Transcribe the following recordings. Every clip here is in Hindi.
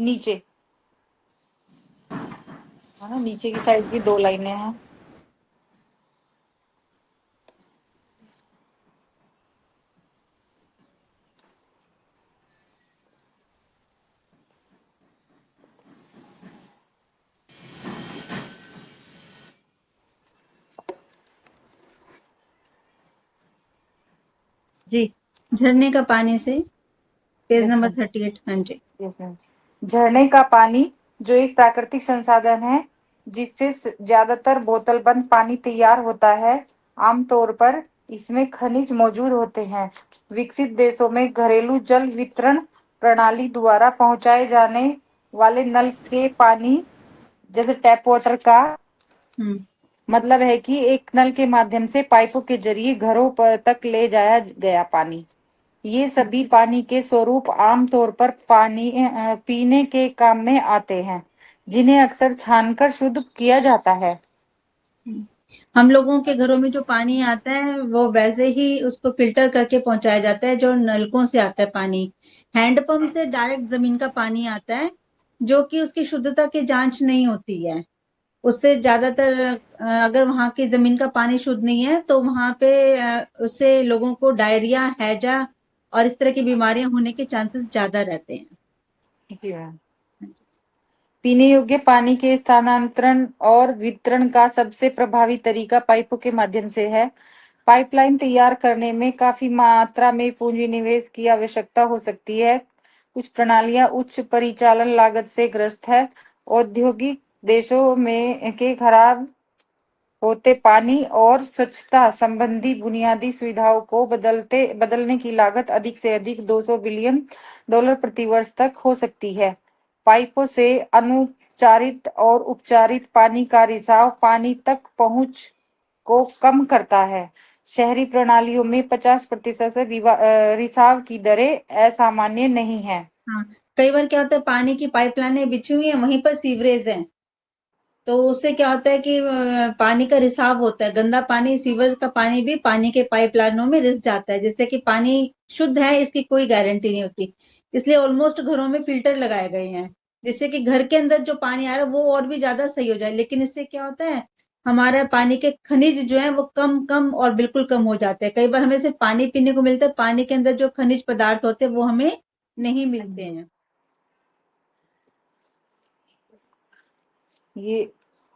नीचे है ना, नीचे की साइड की 2 लाइनें हैं। जी, झरने का पानी से पेज यस नंबर मैम। 38। हाँ जी। Yes ma'am. झरने का पानी जो एक प्राकृतिक संसाधन है जिससे ज्यादातर बोतल बंद पानी तैयार होता है। आमतौर पर इसमें खनिज मौजूद होते हैं। विकसित देशों में घरेलू जल वितरण प्रणाली द्वारा पहुंचाए जाने वाले नल के पानी, जैसे टैप वाटर का हम्म। मतलब है कि एक नल के माध्यम से पाइपों के जरिए घरों पर तक ले जाया गया पानी। ये सभी पानी के स्वरूप आमतौर पर पानी पीने के काम में आते हैं, जिन्हें अक्सर छानकर शुद्ध किया जाता है। हम लोगों के घरों में जो पानी आता है वो वैसे ही उसको फिल्टर करके पहुंचाया जाता है जो नलकों से आता है पानी। हैंडपंप से डायरेक्ट जमीन का पानी आता है जो कि उसकी शुद्धता की जांच नहीं होती है। उससे ज्यादातर अगर वहां की जमीन का पानी शुद्ध नहीं है तो वहां पे उससे लोगों को डायरिया, हैजा और इस तरह की बीमारियां होने के चांसेस ज्यादा रहते हैं। जी मैम। पीने योग्य पानी के स्थानांतरण और वितरण का सबसे प्रभावी तरीका पाइपों के माध्यम से है। पाइपलाइन तैयार करने में काफी मात्रा में पूंजी निवेश की आवश्यकता हो सकती है। कुछ प्रणालियां उच्च परिचालन लागत से ग्रस्त है। औद्योगिक देशों में के खराब होते पानी और स्वच्छता संबंधी बुनियादी सुविधाओं को बदलने की लागत अधिक से अधिक 200 बिलियन डॉलर प्रति वर्ष तक हो सकती है। पाइपों से अनुपचारित और उपचारित पानी का रिसाव पानी तक पहुंच को कम करता है। शहरी प्रणालियों में 50% से रिसाव की दरें असामान्य नहीं है। हाँ, कई बार क्या होता है पानी की पाइपलाइनें बिछी हुई है, वहीं पर सीवरेज है, तो उससे क्या होता है कि पानी का रिसाव होता है, गंदा पानी, सीवर का पानी भी पानी के पाइपलाइनों में रिस जाता है, जिससे कि पानी शुद्ध है इसकी कोई गारंटी नहीं होती। इसलिए ऑलमोस्ट घरों में फिल्टर लगाए गए हैं जिससे कि घर के अंदर जो पानी आ रहा है वो और भी ज्यादा सही हो जाए। लेकिन इससे क्या होता है, हमारा पानी के खनिज जो है वो कम कम और बिल्कुल कम हो जाते हैं। कई बार हमें सिर्फ पानी पीने को मिलता है, पानी के अंदर जो खनिज पदार्थ होते हैं वो हमें नहीं मिलते हैं। ये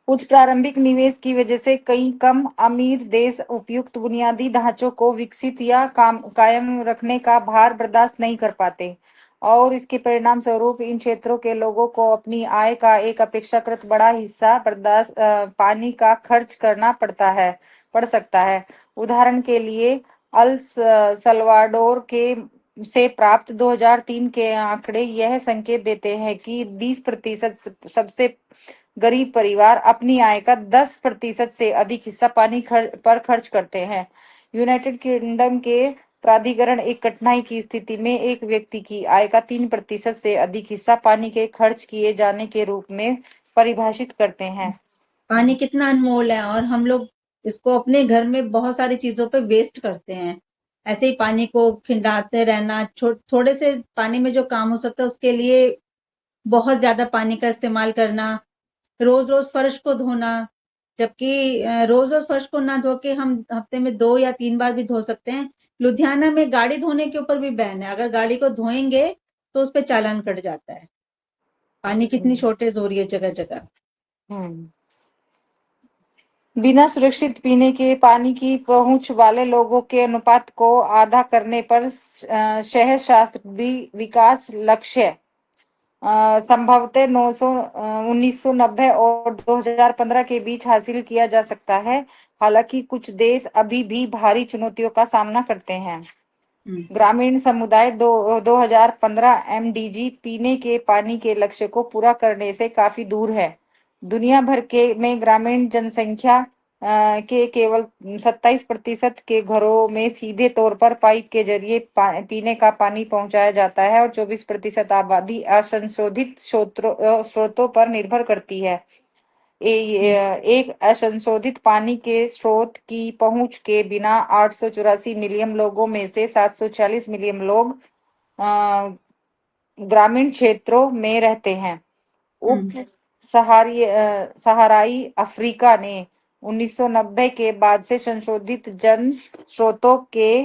कुछ प्रारंभिक निवेश की वजह से कई कम अमीर देश उपयुक्त बुनियादी ढांचों को विकसित या कायम रखने का भार बर्दाश्त नहीं कर पाते, और इसके परिणाम स्वरूप इन क्षेत्रों के लोगों को अपनी आय का एक अपेक्षाकृत बड़ा हिस्सा पानी का खर्च करना पड़ सकता है। उदाहरण के लिए अल सल्वाडोर के से प्राप्त 2003 के आंकड़े यह संकेत देते हैं कि 20% सबसे गरीब परिवार अपनी आय का 10% से अधिक हिस्सा पानी पर खर्च करते हैं। यूनाइटेड किंगडम के प्राधिकरण एक कठिनाई की स्थिति में एक व्यक्ति की आय का 3% से अधिक हिस्सा पानी के खर्च किए जाने के रूप में परिभाषित करते हैं। पानी कितना अनमोल है और हम लोग इसको अपने घर में बहुत सारी चीजों पे वेस्ट करते हैं। ऐसे ही पानी को खिंडाते रहना, थोड़े से पानी में जो काम हो सकता है उसके लिए बहुत ज्यादा पानी का इस्तेमाल करना, रोज रोज फर्श को धोना, जबकि रोज रोज फर्श को ना धो के हम हफ्ते में 2 या 3 बार भी धो सकते हैं। लुधियाना में गाड़ी धोने के ऊपर भी बैन है, अगर गाड़ी को धोएंगे तो उस पर चालान कट जाता है। पानी कितनी शॉर्टेज हो रही है जगह जगह। हम्म। बिना सुरक्षित पीने के पानी की पहुंच वाले लोगों के अनुपात को आधा करने पर शहर शास्त्र भी विकास लक्ष्य संभवतः 1990 और 2015 के बीच हासिल किया जा सकता है। हालांकि कुछ देश अभी भी भारी चुनौतियों का सामना करते हैं। हम्म। ग्रामीण समुदाय 2015 एमडीजी पीने के पानी के लक्ष्य को पूरा करने से काफी दूर है। दुनिया भर के में ग्रामीण जनसंख्या के केवल 27% के घरों में सीधे तौर पर पाइप के जरिए पीने का पानी पहुंचाया जाता है, और 24% आबादी असंशोधित स्रोतों पर निर्भर करती है। एक असंशोधित पानी के स्रोत की पहुंच के बिना 884 मिलियन लोगों में से 740 मिलियन लोग ग्रामीण क्षेत्रों में रहते हैं। उप हम्म सहाराई अफ्रीका ने 1990 के बाद से संशोधित जन स्रोतों के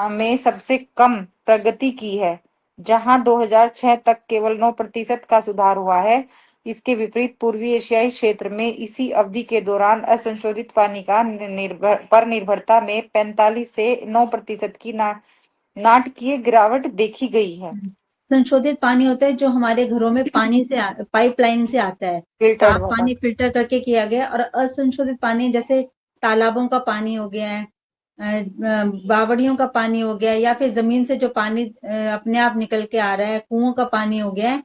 में सबसे कम प्रगति की है, जहां 2006 तक केवल 9% का सुधार हुआ है। इसके विपरीत पूर्वी एशियाई क्षेत्र में इसी अवधि के दौरान असंशोधित पानी का निर्भरता में 45 से 9% की नाटकीय गिरावट देखी गई है। संशोधित पानी होता है जो हमारे घरों में पानी से पाइपलाइन से आता है, फिल्टर्ड साफ वाला। पानी फिल्टर करके किया गया। और असंशोधित पानी जैसे तालाबों का पानी हो गया है, बावड़ियों का पानी हो गया, या फिर जमीन से जो पानी अपने आप निकल के आ रहा है, कुओं का पानी हो गया है।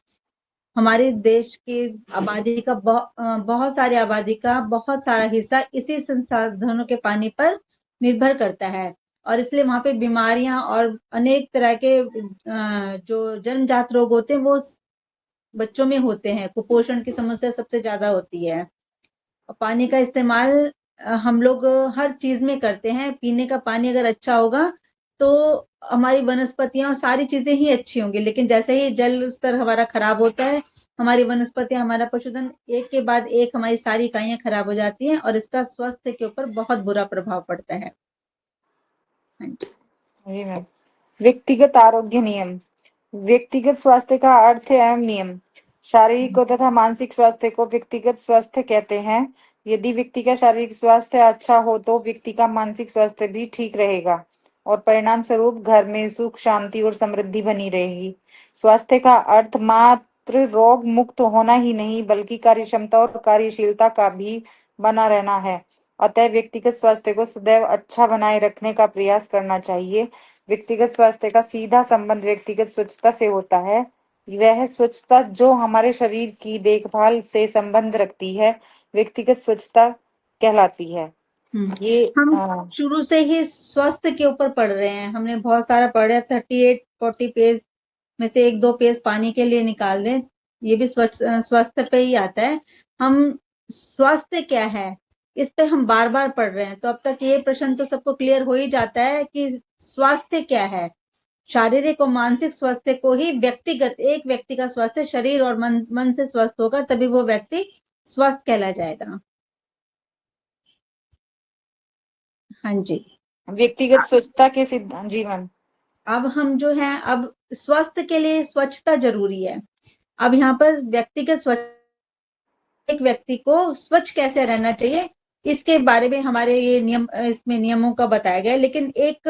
हमारे देश की आबादी का बहुत सारी आबादी का बहुत सारा हिस्सा इसी संसाधनों के पानी पर निर्भर करता है, और इसलिए वहां पे बीमारियां और अनेक तरह के जो जन्मजात रोग होते हैं वो बच्चों में होते हैं। कुपोषण की समस्या सबसे ज्यादा होती है। पानी का इस्तेमाल हम लोग हर चीज में करते हैं। पीने का पानी अगर अच्छा होगा तो हमारी वनस्पतियां और सारी चीजें ही अच्छी होंगी, लेकिन जैसे ही जल स्तर हमारा खराब होता है, हमारी वनस्पतियां, हमारा पशुधन, एक के बाद एक हमारी सारी इकाइयां खराब हो जाती हैं, और इसका स्वास्थ्य के ऊपर बहुत बुरा प्रभाव पड़ता है। हाँ जी। जी मैम। व्यक्तिगत आरोग्य नियम। व्यक्तिगत स्वास्थ्य का अर्थ एवं नियम। शारीरिक तथा मानसिक स्वास्थ्य को व्यक्तिगत स्वास्थ्य कहते हैं। यदि व्यक्ति का शारीरिक स्वास्थ्य अच्छा हो तो व्यक्ति का मानसिक स्वास्थ्य भी ठीक रहेगा और परिणाम स्वरूप घर में सुख, शांति और समृद्धि बनी रहेगी। स्वास्थ्य का अर्थ मात्र रोग मुक्त होना ही नहीं बल्कि कार्य क्षमता और कार्यशीलता का भी बना रहना है। अतः व्यक्तिगत स्वास्थ्य को सदैव अच्छा बनाए रखने का प्रयास करना चाहिए। व्यक्तिगत स्वास्थ्य का सीधा संबंध व्यक्तिगत स्वच्छता से होता है। वह स्वच्छता जो हमारे शरीर की देखभाल से संबंध रखती है व्यक्तिगत स्वच्छता कहलाती है। ये हम शुरू से ही स्वास्थ्य के ऊपर पढ़ रहे हैं, हमने बहुत सारा पढ़ा है। 38-40 पेज में से एक दो पेज पानी के लिए निकाल दें, ये भी स्वास्थ्य पे ही आता है। हम स्वास्थ्य क्या है इस पे हम बार बार पढ़ रहे हैं, तो अब तक ये प्रश्न तो सबको क्लियर हो ही जाता है कि स्वास्थ्य क्या है। शारीरिक और मानसिक स्वास्थ्य को ही व्यक्तिगत, एक व्यक्ति का स्वास्थ्य शरीर और मन से स्वस्थ होगा, तभी वो व्यक्ति स्वस्थ कहला जाएगा। हाँ जी। व्यक्तिगत स्वच्छता के सिद्धांत। जी मैम। अब हम जो है, अब स्वास्थ्य के लिए स्वच्छता जरूरी है। अब यहाँ पर व्यक्तिगत स्वच्छ, एक व्यक्ति को स्वच्छ कैसे रहना चाहिए इसके बारे में हमारे ये नियम, इसमें नियमों का बताया गया है। लेकिन एक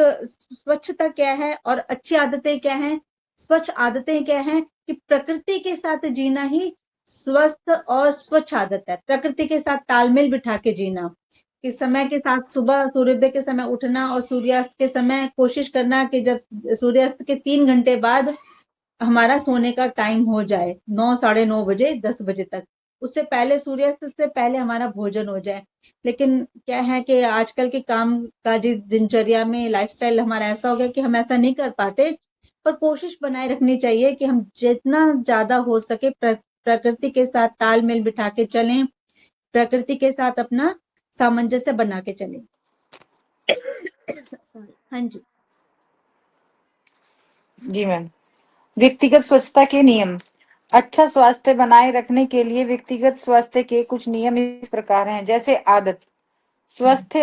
स्वच्छता क्या है और अच्छी आदतें क्या हैं, स्वच्छ आदतें क्या हैं, कि प्रकृति के साथ जीना ही स्वस्थ और स्वच्छ आदत है। प्रकृति के साथ तालमेल बिठा के जीना, कि समय के साथ सुबह सूर्योदय के समय उठना और सूर्यास्त के समय कोशिश करना कि जब सूर्यास्त के 3 घंटे बाद हमारा सोने का टाइम हो जाए, 9, 9:30 बजे, 10 बजे तक, उससे पहले, सूर्यास्त से पहले हमारा भोजन हो जाए। लेकिन क्या है कि आजकल के काम काजी दिनचर्या में लाइफस्टाइल हमारा ऐसा हो गया कि हम ऐसा नहीं कर पाते। पर कोशिश बनाए रखनी चाहिए कि हम जितना ज्यादा हो सके प्रकृति के साथ तालमेल बिठा के चलें, प्रकृति के साथ अपना सामंजस्य बना के चलें। हाँ जी। जी मैम। व्यक्तिगत स्वच्छता के नियम। अच्छा स्वास्थ्य बनाए रखने के लिए व्यक्तिगत स्वास्थ्य के कुछ नियम इस प्रकार हैं। जैसे आदत। स्वस्थ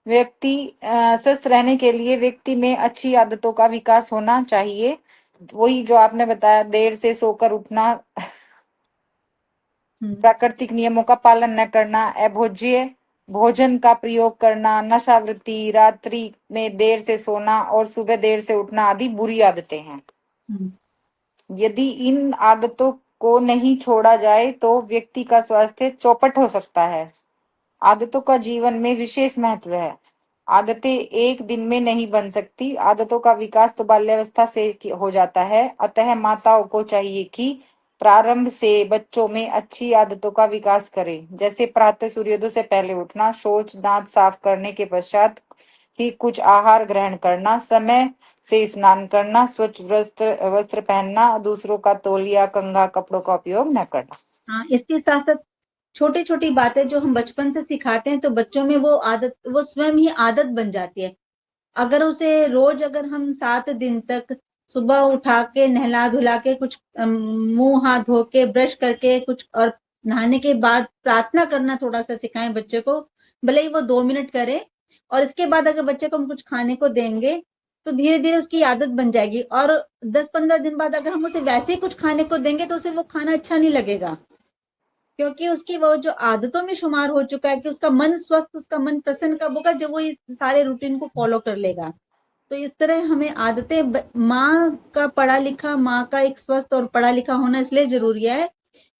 व्यक्ति स्वस्थ रहने के लिए व्यक्ति में अच्छी आदतों का विकास होना चाहिए। वही जो आपने बताया, देर से सोकर उठना, प्राकृतिक नियमों का पालन न करना, अभोज्य भोजन का प्रयोग करना, नशावृत्ति, रात्रि में देर से सोना और सुबह देर से उठना आदि बुरी आदतें हैं। यदि इन आदतों को नहीं छोड़ा जाए तो व्यक्ति का स्वास्थ्य चौपट हो सकता है। आदतों का जीवन में विशेष महत्व है। आदतें एक दिन में नहीं बन सकती। आदतों का विकास तो बाल्यावस्था से हो जाता है। अतः माताओं को चाहिए कि प्रारंभ से बच्चों में अच्छी आदतों का विकास करें, जैसे प्रातः सूर्योदय से पहले उठना, शौच, दांत साफ करने के पश्चात ही कुछ आहार ग्रहण करना, समय से स्नान करना, स्वच्छ वस्त्र वस्त्र पहनना, दूसरों का तौलिया, कंघा, कपड़ों का उपयोग न करना। हाँ, इसके साथ साथ छोटी छोटी बातें जो हम बचपन से सिखाते हैं तो बच्चों में वो आदत, वो स्वयं ही आदत बन जाती है। अगर उसे रोज, अगर हम 7 दिन तक सुबह उठा के नहला धुला के कुछ मुंह हाथ धो के ब्रश करके कुछ, और नहाने के बाद प्रार्थना करना थोड़ा सा सिखाएं बच्चे को, भले ही वो 2 मिनट करे। और इसके बाद अगर बच्चे को हम कुछ खाने को देंगे तो धीरे धीरे उसकी आदत बन जाएगी, और 10-15 दिन बाद अगर हम उसे वैसे ही कुछ खाने को देंगे तो उसे वो खाना अच्छा नहीं लगेगा, क्योंकि उसकी वो जो आदतों में शुमार हो चुका है कि उसका मन स्वस्थ, उसका मन प्रसन्न कब होगा, जब वो इस सारे रूटीन को फॉलो कर लेगा। तो इस तरह हमें आदतें, माँ का पढ़ा लिखा, माँ का एक स्वस्थ और पढ़ा लिखा होना इसलिए जरूरी है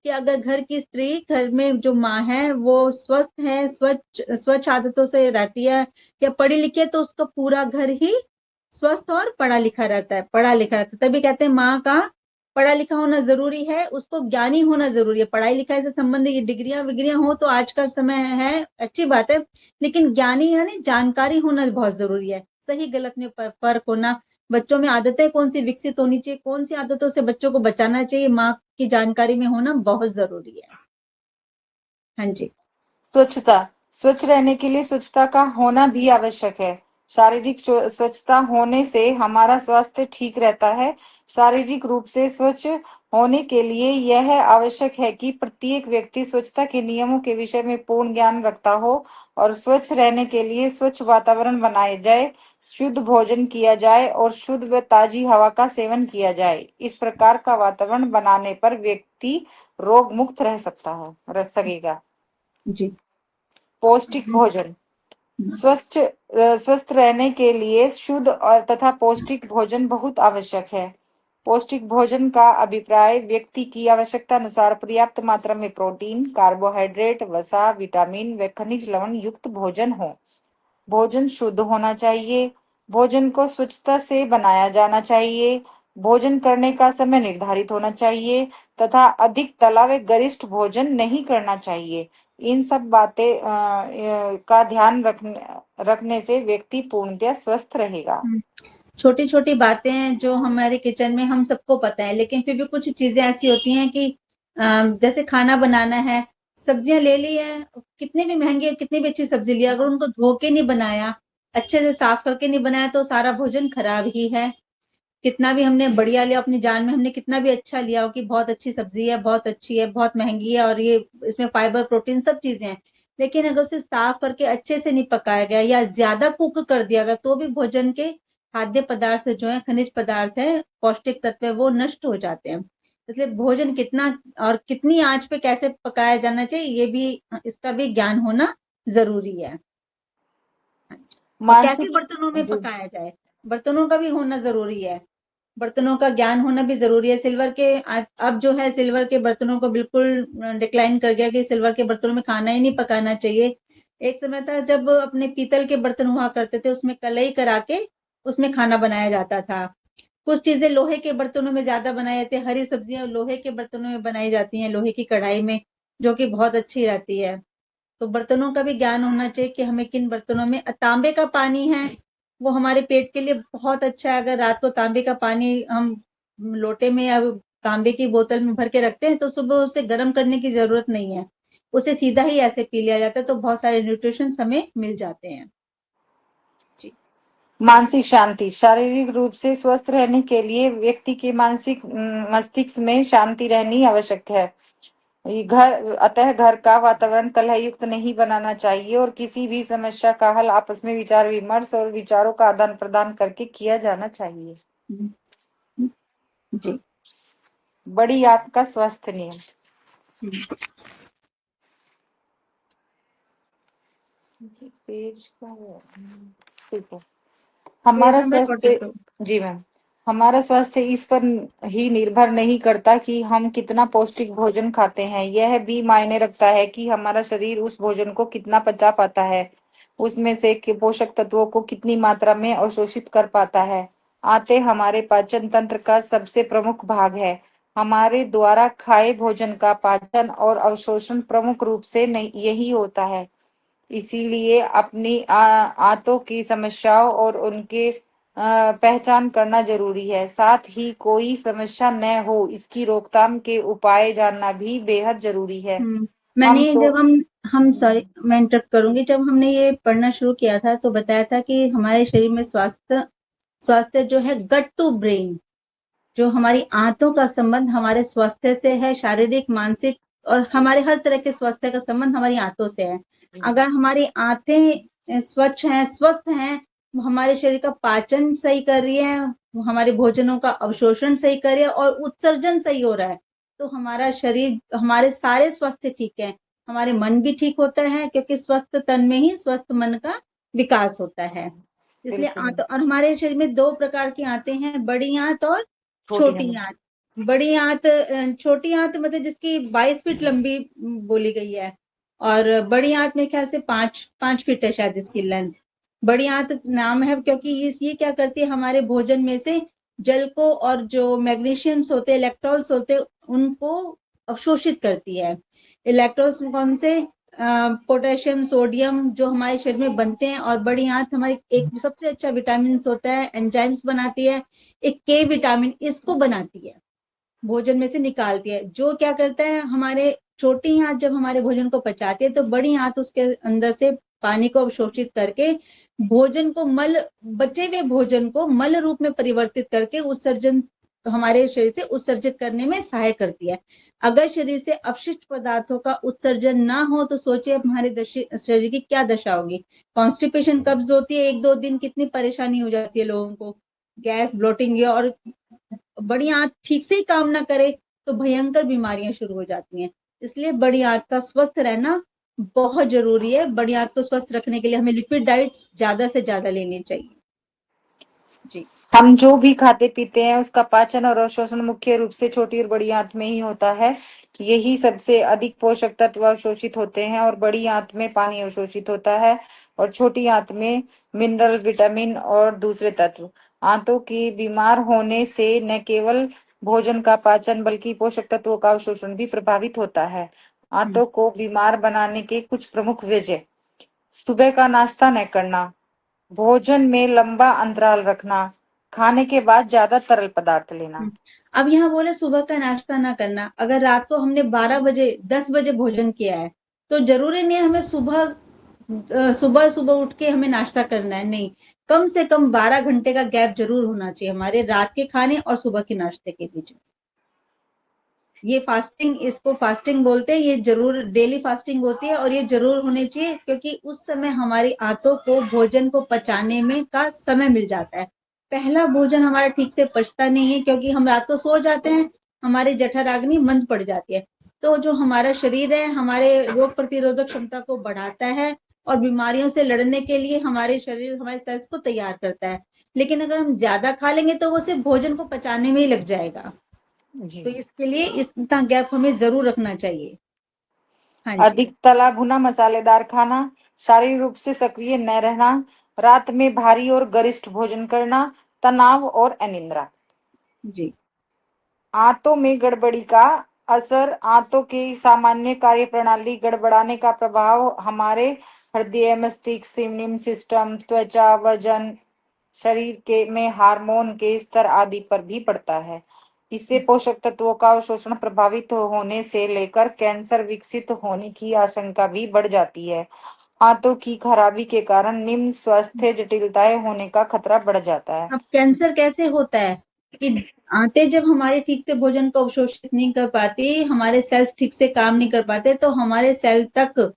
कि अगर घर की स्त्री, घर में जो माँ है वो स्वस्थ है, स्वच्छ स्वच्छ आदतों से रहती है या पढ़ी लिखी है, तो उसका पूरा घर ही स्वस्थ और पढ़ा लिखा रहता है, पढ़ा लिखा रहता है। तभी कहते हैं माँ का पढ़ा लिखा होना जरूरी है, उसको ज्ञानी होना जरूरी है। पढ़ाई लिखाई से संबंधित डिग्रियां विग्रियां हो तो आज का समय है, अच्छी बात है, लेकिन ज्ञानी यानी जानकारी होना बहुत जरूरी है, सही गलत में फर्क होना, बच्चों में आदतें कौन सी विकसित होनी चाहिए, कौन सी आदतों से बच्चों को बचाना चाहिए, माँ की जानकारी में होना बहुत जरूरी है। हाँ जी। स्वच्छता। स्वच्छ रहने के लिए स्वच्छता का होना भी आवश्यक है। शारीरिक स्वच्छता होने से हमारा स्वास्थ्य ठीक रहता है। शारीरिक रूप से स्वच्छ होने के लिए यह आवश्यक है कि प्रत्येक व्यक्ति स्वच्छता के नियमों के विषय में पूर्ण ज्ञान रखता हो और स्वच्छ रहने के लिए स्वच्छ वातावरण बनाया जाए, शुद्ध भोजन किया जाए और शुद्ध व ताजी हवा का सेवन किया जाए। इस प्रकार का वातावरण बनाने पर व्यक्ति रोग मुक्त रह सकता है, रह सकेगा। जी। पौष्टिक भोजन। स्वस्थ रहने के लिए शुद्ध और तथा पौष्टिक भोजन बहुत आवश्यक है। पौष्टिक भोजन का अभिप्राय व्यक्ति की आवश्यकता अनुसार पर्याप्त मात्रा में प्रोटीन, कार्बोहाइड्रेट, वसा, विटामिन व खनिज लवण युक्त भोजन हो। भोजन शुद्ध होना चाहिए। भोजन को स्वच्छता से बनाया जाना चाहिए। भोजन करने का समय निर्धारित होना चाहिए तथा अधिक तला व गरिष्ठ भोजन नहीं करना चाहिए। इन सब बातें का ध्यान रखने से व्यक्ति पूर्णतः स्वस्थ रहेगा। छोटी छोटी बातें हैं जो हमारे किचन में हम सबको पता है, लेकिन फिर भी कुछ चीजें ऐसी होती हैं कि जैसे खाना बनाना है, सब्जियां ले ली है, कितनी भी महंगी कितनी भी अच्छी सब्जी लिया, अगर उनको धो के नहीं बनाया, अच्छे से साफ करके नहीं बनाया, तो सारा भोजन खराब ही है। कितना भी हमने बढ़िया लिया, अपनी जान में हमने कितना भी अच्छा लिया हो कि बहुत अच्छी सब्जी है, बहुत अच्छी है, बहुत महंगी है, और ये इसमें फाइबर प्रोटीन सब चीजें हैं, लेकिन अगर उसे साफ करके अच्छे से नहीं पकाया गया या ज्यादा कुक कर दिया गया, तो भी भोजन के खाद्य पदार्थ जो है, खनिज पदार्थ है, पौष्टिक तत्व है, वो नष्ट हो जाते हैं। इसलिए भोजन कितना और कितनी आंच पे कैसे पकाया जाना चाहिए, ये भी, इसका भी ज्ञान होना जरूरी है। और कैसे मानसिक। बर्तनों में जी। पकाया जाए, बर्तनों का भी होना जरूरी है, बर्तनों का ज्ञान होना भी जरूरी है। सिल्वर के अब जो है, सिल्वर के बर्तनों को बिल्कुल डिक्लाइन कर गया कि सिल्वर के बर्तनों में खाना ही नहीं पकाना चाहिए। एक समय था जब अपने पीतल के बर्तन हुआ करते थे, उसमें कलई करा के उसमें खाना बनाया जाता था। कुछ चीजें लोहे के बर्तनों में ज्यादा बनाए जाते हैं, हरी सब्जियां लोहे के बर्तनों में बनाई जाती हैं, लोहे की कढ़ाई में, जो कि बहुत अच्छी रहती है। तो बर्तनों का भी ज्ञान होना चाहिए कि हमें किन बर्तनों में, तांबे का पानी है वो हमारे पेट के लिए बहुत अच्छा है। अगर रात को तांबे का पानी हम लोटे में या तांबे की बोतल में भर के रखते हैं तो सुबह उसे गर्म करने की जरूरत नहीं है, उसे सीधा ही ऐसे पी लिया जाता है, तो बहुत सारे न्यूट्रिशन हमें मिल जाते हैं। जी। मानसिक शांति। शारीरिक रूप से स्वस्थ रहने के लिए व्यक्ति के मानसिक मस्तिष्क में शांति रहनी आवश्यक है। अतः घर का वातावरण कलह युक्त नहीं बनाना चाहिए और किसी भी समस्या का हल आपस में विचार विमर्श और विचारों का आदान प्रदान करके किया जाना चाहिए। जी। बड़ी आंख का स्वास्थ्य नियम। पेज का है। ठीक है। पेज हमारा नंबर स्वास्थ्य। 42। जी मैम। हमारा स्वास्थ्य इस पर ही निर्भर नहीं करता कि हम कितना पौष्टिक भोजन खाते हैं, यह भी मायने रखता है कि हमारा शरीर उस भोजन को कितना पचा पाता है, उसमें से के पोषक तत्वों को कितनी मात्रा में अवशोषित कर पाता है। आते हमारे पाचन तंत्र का सबसे प्रमुख भाग है। हमारे द्वारा खाए भोजन का पाचन और अवशोषण प्रमुख रूप से नहीं यही होता है। इसीलिए अपनी आंतों की समस्याओं और उनके पहचान करना जरूरी है। साथ ही कोई समस्या न हो इसकी रोकथाम के उपाय जानना भी बेहद जरूरी है। मैंने हम तो जब हम सॉरी मैं इंटरप्ट करूंगी, जब हमने ये पढ़ना शुरू किया था तो बताया था कि हमारे शरीर में स्वास्थ्य स्वास्थ्य जो है गट टू ब्रेन, जो हमारी आंतों का संबंध हमारे स्वास्थ्य से है, शारीरिक, मानसिक और हमारे हर तरह के स्वास्थ्य का संबंध हमारी आंतों से है। अगर हमारी आंतें स्वच्छ हैं, स्वस्थ हैं, हमारे शरीर का पाचन सही कर रही है, हमारे भोजनों का अवशोषण सही कर रही है और उत्सर्जन सही हो रहा है, तो हमारा शरीर, हमारे सारे स्वास्थ्य ठीक है। हमारे मन भी ठीक होता है, क्योंकि स्वस्थ तन में ही स्वस्थ मन का विकास होता है। इसलिए बिल्कुल। आंत, और हमारे शरीर में दो प्रकार की आंतें हैं, बड़ी आंत और छोटी छोटी आंत। आंत। बड़ी आंत, छोटी आंत मतलब जिसकी 22 फीट लंबी बोली गई है, और बड़ी आंत में ख्याल से 5 5 फीट है शायद इसकी लेंथ। बड़ी आंत नाम है क्योंकि ये क्या करती है, हमारे भोजन में से जल को और जो मैग्नीशियम्स होते हैं, इलेक्ट्रॉन्स होते हैं, उनको अवशोषित करती है। इलेक्ट्रॉन्स कौन से? पोटेशियम, सोडियम, जो हमारे शरीर में बनते हैं। और बड़ी आंत हमारी एक सबसे अच्छा विटामिन होता है, एंजाइम्स बनाती है, एक के विटामिन, इसको बनाती है, भोजन में से निकालती है। जो क्या करता है, हमारे छोटी आंत जब हमारे भोजन को पचाती है, तो बड़ी आंत उसके अंदर से पानी को अवशोषित करके भोजन को, मल, बचे हुए भोजन को मल रूप में परिवर्तित करके उत्सर्जन, हमारे शरीर से उत्सर्जित करने में सहाय करती है। अगर शरीर से अपशिष्ट पदार्थों का उत्सर्जन ना हो, तो सोचिए अब हमारे शरीर की क्या दशा होगी। कॉन्स्टिपेशन, कब्ज होती है 1 2 दिन, कितनी परेशानी हो जाती है लोगों को, गैस, ब्लोटिंग, और बड़ी आंत ठीक से ही काम ना करे तो भयंकर बीमारियां शुरू हो जाती हैं। इसलिए बड़ी आंत का स्वस्थ रहना बहुत जरूरी है। बड़ी आंत को स्वस्थ रखने के लिए हमें लिक्विड डाइट्स ज्यादा से ज्यादा लेनी चाहिए। जी। हम जो भी खाते पीते हैं उसका पाचन और अवशोषण मुख्य रूप से छोटी और बड़ी आंत में ही होता है। यही सबसे अधिक पोषक तत्व अवशोषित होते हैं और बड़ी आंत में पानी अवशोषित होता है और छोटी आंत में मिनरल, विटामिन और दूसरे तत्व। आंतों की बीमार होने से न केवल भोजन का पाचन बल्कि पोषक तत्वों का अवशोषण भी प्रभावित होता है। आंतों को बीमार बनाने के कुछ प्रमुख वजह: सुबह का नाश्ता न करना, भोजन में लंबा अंतराल रखना, खाने के बाद ज्यादा तरल पदार्थ लेना। अब यहाँ बोले सुबह का नाश्ता ना करना, अगर रात को हमने 12 बजे 10 बजे भोजन किया है, तो जरूरी नहीं है हमें सुबह सुबह उठ के हमें नाश्ता करना है, नहीं। कम से कम 12 घंटे का गैप जरूर होना चाहिए हमारे रात के खाने और सुबह के नाश्ते के बीच में। ये फास्टिंग, इसको फास्टिंग बोलते हैं, ये जरूर डेली फास्टिंग होती है और ये जरूर होनी चाहिए, क्योंकि उस समय हमारी आंतों को भोजन को पचाने में का समय मिल जाता है। पहला भोजन हमारा ठीक से पचता नहीं है, क्योंकि हम रात को सो जाते हैं, हमारी जठराग्नि मंद पड़ जाती है। तो जो हमारा शरीर है, हमारे रोग प्रतिरोधक क्षमता को बढ़ाता है और बीमारियों से लड़ने के लिए हमारे शरीर, हमारे सेल्स को तैयार करता है। लेकिन अगर हम ज्यादा खा लेंगे तो वो सिर्फ भोजन को पचाने में ही लग जाएगा। जी। तो इसके लिए इतना गैप हमें जरूर रखना चाहिए। हाँ जी। अधिक तला भुना मसालेदार खाना, शारीरिक रूप से सक्रिय न रहना, रात में भारी और गरिष्ठ भोजन करना, तनाव और अनिद्रा। जी। आंतों में गड़बड़ी का असर: आंतों की सामान्य कार्य प्रणाली गड़बड़ाने का प्रभाव हमारे हृदय, मस्तिष्क, इम्यून सिस्टम, त्वचा, वजन, शरीर के में हार्मोन के स्तर आदि पर भी पड़ता है। इससे पोषक तत्वों का अवशोषण प्रभावित होने से लेकर कैंसर विकसित होने की आशंका भी बढ़ जाती है। आंतों की खराबी के कारण निम्न स्वास्थ्य जटिलताएं होने का खतरा बढ़ जाता है। अब कैंसर कैसे होता है कि आंतें जब हमारे ठीक से भोजन को अवशोषित नहीं कर पाती, हमारे सेल्स ठीक से काम नहीं कर पाते, तो हमारे सेल तक,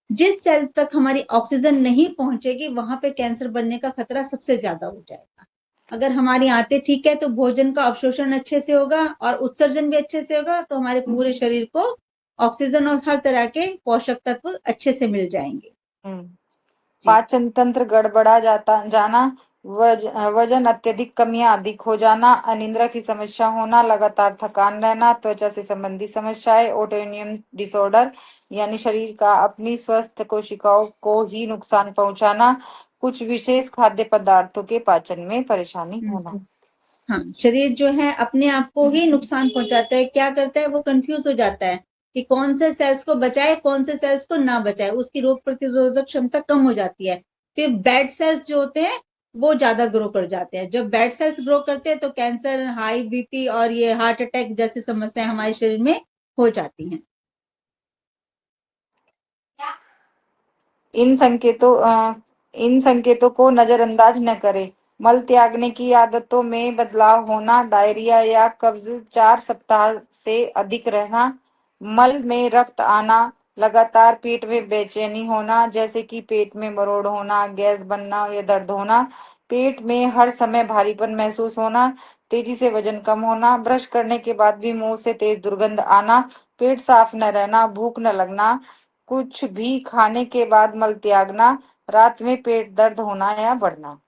जिस सेल तक हमारी ऑक्सीजन नहीं पहुंचेगी, वहां पे कैंसर बनने का खतरा सबसे ज्यादा हो जाएगा। अगर हमारी आंतें ठीक है तो भोजन का अवशोषण अच्छे से होगा और उत्सर्जन भी अच्छे से होगा, तो हमारे पूरे शरीर को ऑक्सीजन और हर तरह के पोषक तत्व अच्छे से मिल जाएंगे। जी। पाचन तंत्र गड़बड़ा जाना, वजन अत्यधिक, कमियां अधिक हो जाना, अनिद्रा की समस्या होना, लगातार थकान रहना, त्वचा से संबंधित समस्याएं, ऑटोइम्यून डिसऑर्डर यानी शरीर का अपनी स्वस्थ कोशिकाओं को ही नुकसान पहुंचाना, कुछ विशेष खाद्य पदार्थों के पाचन में परेशानी होना। हाँ, शरीर जो है अपने आप को ही नुकसान पहुंचाता है। क्या करता है, वो कंफ्यूज हो जाता है कि कौन से सेल्स को बचाए, कौन से सेल्स को ना बचाए। उसकी रोग प्रतिरोधक क्षमता कम हो जाती है। फिर बैड सेल्स जो होते हैं वो ज्यादा ग्रो कर जाते हैं। जब बैड सेल्स ग्रो करते हैं तो कैंसर, हाई बीपी और ये हार्ट अटैक जैसी समस्याएं हमारे शरीर में हो जाती हैं। इन संकेतों को नजरअंदाज न करें। मल त्यागने की आदतों में बदलाव होना, डायरिया या कब्ज 4 सप्ताह से अधिक रहना, मल में रक्त आना, लगातार पेट में बेचैनी होना जैसे कि पेट में मरोड़ होना, गैस बनना या दर्द होना, पेट में हर समय भारीपन महसूस होना, तेजी से वजन कम होना, ब्रश करने के बाद भी मुंह से तेज दुर्गंध आना, पेट साफ न रहना, भूख न लगना, कुछ भी खाने के बाद मल त्यागना, रात में पेट दर्द होना या बढ़ना।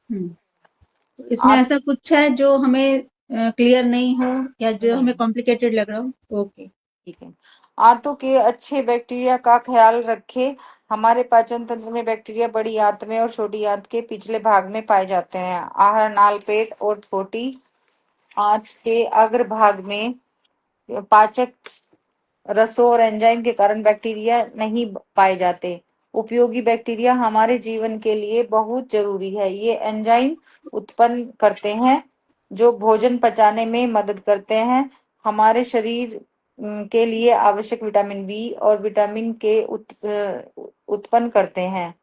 तो इसमें आप ऐसा कुछ है जो हमें क्लियर नहीं हो या जो हमें नहीं, कॉम्प्लिकेटेड लग रहा हो? ओके। ठीक है। आंतों के अच्छे बैक्टीरिया का ख्याल रखें। हमारे पाचन तंत्र में बैक्टीरिया बड़ी आंत में और छोटी आंत के पिछले भाग में पाए जाते हैं। आहार नाल, पेट और छोटी आंत के अग्र भाग में पाचक रसों और एंजाइम के कारण बैक्टीरिया नहीं पाए जाते। उपयोगी बैक्टीरिया हमारे जीवन के लिए बहुत जरूरी है। ये एंजाइम उत्पन्न करते हैं जो भोजन पचाने में मदद करते हैं। हमारे शरीर के लिए आवश्यक विटामिन बी और विटामिन के उत्पन्न करते हैं।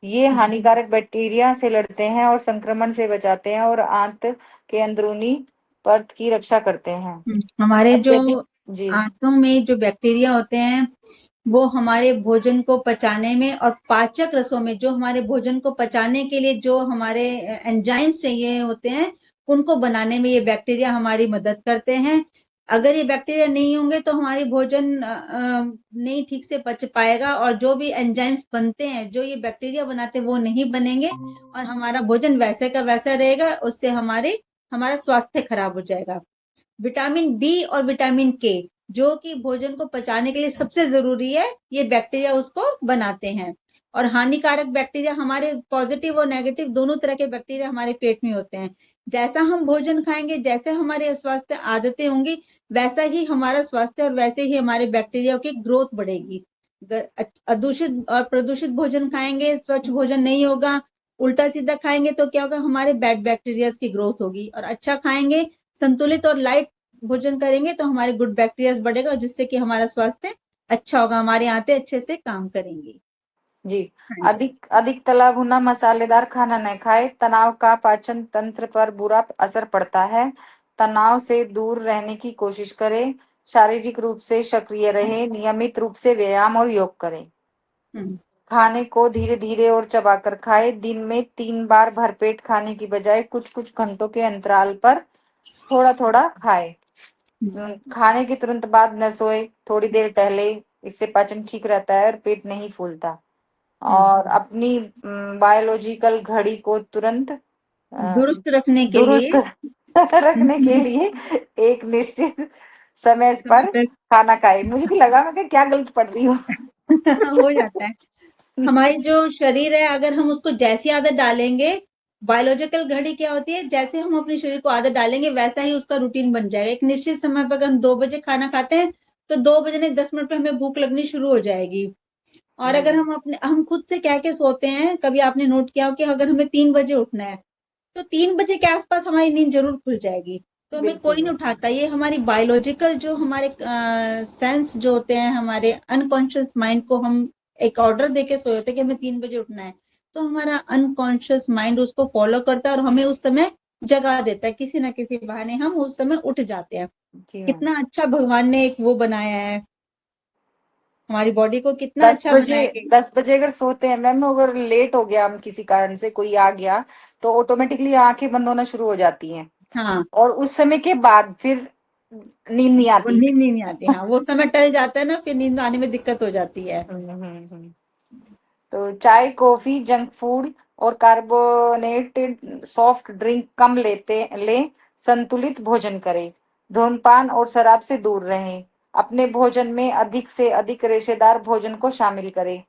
ये हानिकारक बैक्टीरिया से लड़ते हैं और संक्रमण से बचाते हैं और आंत के अंदरूनी परत की रक्षा करते हैं। हमारे जो अत्यधिक जी आंतों में जो बैक्टीरिया होते हैं वो हमारे भोजन को पचाने में और पाचक रसों में जो हमारे भोजन को पचाने के लिए जो हमारे एंजाइम्स चाहिए होते हैं उनको बनाने में ये बैक्टीरिया हमारी मदद करते हैं। अगर ये बैक्टीरिया नहीं होंगे तो हमारी भोजन नहीं ठीक से पच पाएगा और जो भी एंजाइम्स बनते हैं जो ये बैक्टीरिया बनाते हैं वो नहीं बनेंगे और हमारा भोजन वैसे का वैसा रहेगा। उससे हमारा स्वास्थ्य खराब हो जाएगा। विटामिन बी और विटामिन के जो कि भोजन को पचाने के लिए सबसे जरूरी है, ये बैक्टीरिया उसको बनाते हैं। और हानिकारक बैक्टीरिया हमारे पॉजिटिव और नेगेटिव दोनों तरह के बैक्टीरिया हमारे पेट में होते हैं। जैसा हम भोजन खाएंगे, जैसे हमारे स्वास्थ्य आदतें होंगी, वैसा ही हमारा स्वास्थ्य और वैसे ही हमारे बैक्टीरिया की ग्रोथ बढ़ेगी। अदूषित और प्रदूषित भोजन खाएंगे, स्वच्छ भोजन नहीं होगा, उल्टा सीधा खाएंगे तो क्या होगा, हमारे बैड बैक्टीरिया की ग्रोथ होगी। और अच्छा खाएंगे, संतुलित और लाइट भोजन करेंगे तो हमारे गुड बैक्टीरिया बढ़ेगा जिससे कि हमारा स्वास्थ्य अच्छा होगा, हमारी आंतें अच्छे से काम करेंगी। जी। हाँ जी। अधिक अधिक तला भुना मसालेदार खाना न खाए। तनाव का पाचन तंत्र पर बुरा असर पड़ता है। तनाव से दूर रहने की कोशिश करें। शारीरिक रूप से सक्रिय रहें। नियमित रूप से व्यायाम और योग करें। हम्म, खाने को धीरे धीरे और चबाकर खाए। दिन में 3 बार भरपेट खाने की बजाय कुछ कुछ घंटों के अंतराल पर थोड़ा थोड़ा खाए। हम्म, खाने के तुरंत बाद न सोए, थोड़ी देर टहले। इससे पाचन ठीक रहता है और पेट नहीं फूलता। हम्म। और अपनी बायोलॉजिकल घड़ी को तुरंत दुरुस्त रखने के लिए दुरुस्त रखने के लिए एक निश्चित समय समय पर पे खाना खाए। मुझे भी लगा मैं कि क्या गलत पढ़ रही हूँ। हो जाता है। हमारी जो शरीर है अगर हम उसको जैसी आदत डालेंगे, बायोलॉजिकल घड़ी क्या होती है, जैसे हम अपने शरीर को आदत डालेंगे वैसा ही उसका रूटीन बन जाएगा। एक निश्चित समय पर अगर हम 2 बजे खाना खाते हैं तो 2 बजे नहीं 10 मिनट पे हमें भूख लगनी शुरू हो जाएगी। और अगर जी हम खुद से कह के सोते हैं, कभी आपने नोट किया हो कि अगर हमें 3 बजे उठना है तो 3 बजे के आसपास हमारी नींद जरूर खुल जाएगी। तो हमें बिल्कुल कोई नहीं बिल्कुल। उठाता। ये हमारी बायोलॉजिकल जो हमारे सेंस जो होते हैं, हमारे अनकॉन्शियस माइंड को हम एक ऑर्डर देके सोए होते हैं कि हमें 3 बजे उठना है, तो हमारा अनकॉन्शियस माइंड उसको फॉलो करता है और हमें उस समय जगा देता है। किसी ना किसी बहाने हम उस समय उठ जाते हैं। जी मैम। कितना अच्छा भगवान ने एक वो बनाया है, हमारी बॉडी को कितना दस अच्छा बजे बनाया कि 10 बजे अगर सोते हैं मैम, अगर लेट हो गया, हम किसी कारण से कोई आ गया, तो ऑटोमेटिकली आंखें बंद होना शुरू हो जाती हैं। हाँ, और उस समय के बाद फिर नींद नहीं वो आती। नींद नहीं आती। हाँ, वो समय टल जाता है ना, फिर नींद आने में दिक्कत हो जाती है। हम्म। तो चाय, कॉफी, जंक फूड और कार्बोनेटेड सॉफ्ट ड्रिंक कम ले। संतुलित भोजन करें। धूम्रपान और शराब से दूर रहें। अपने भोजन में अधिक से अधिक रेशेदार भोजन को शामिल करें।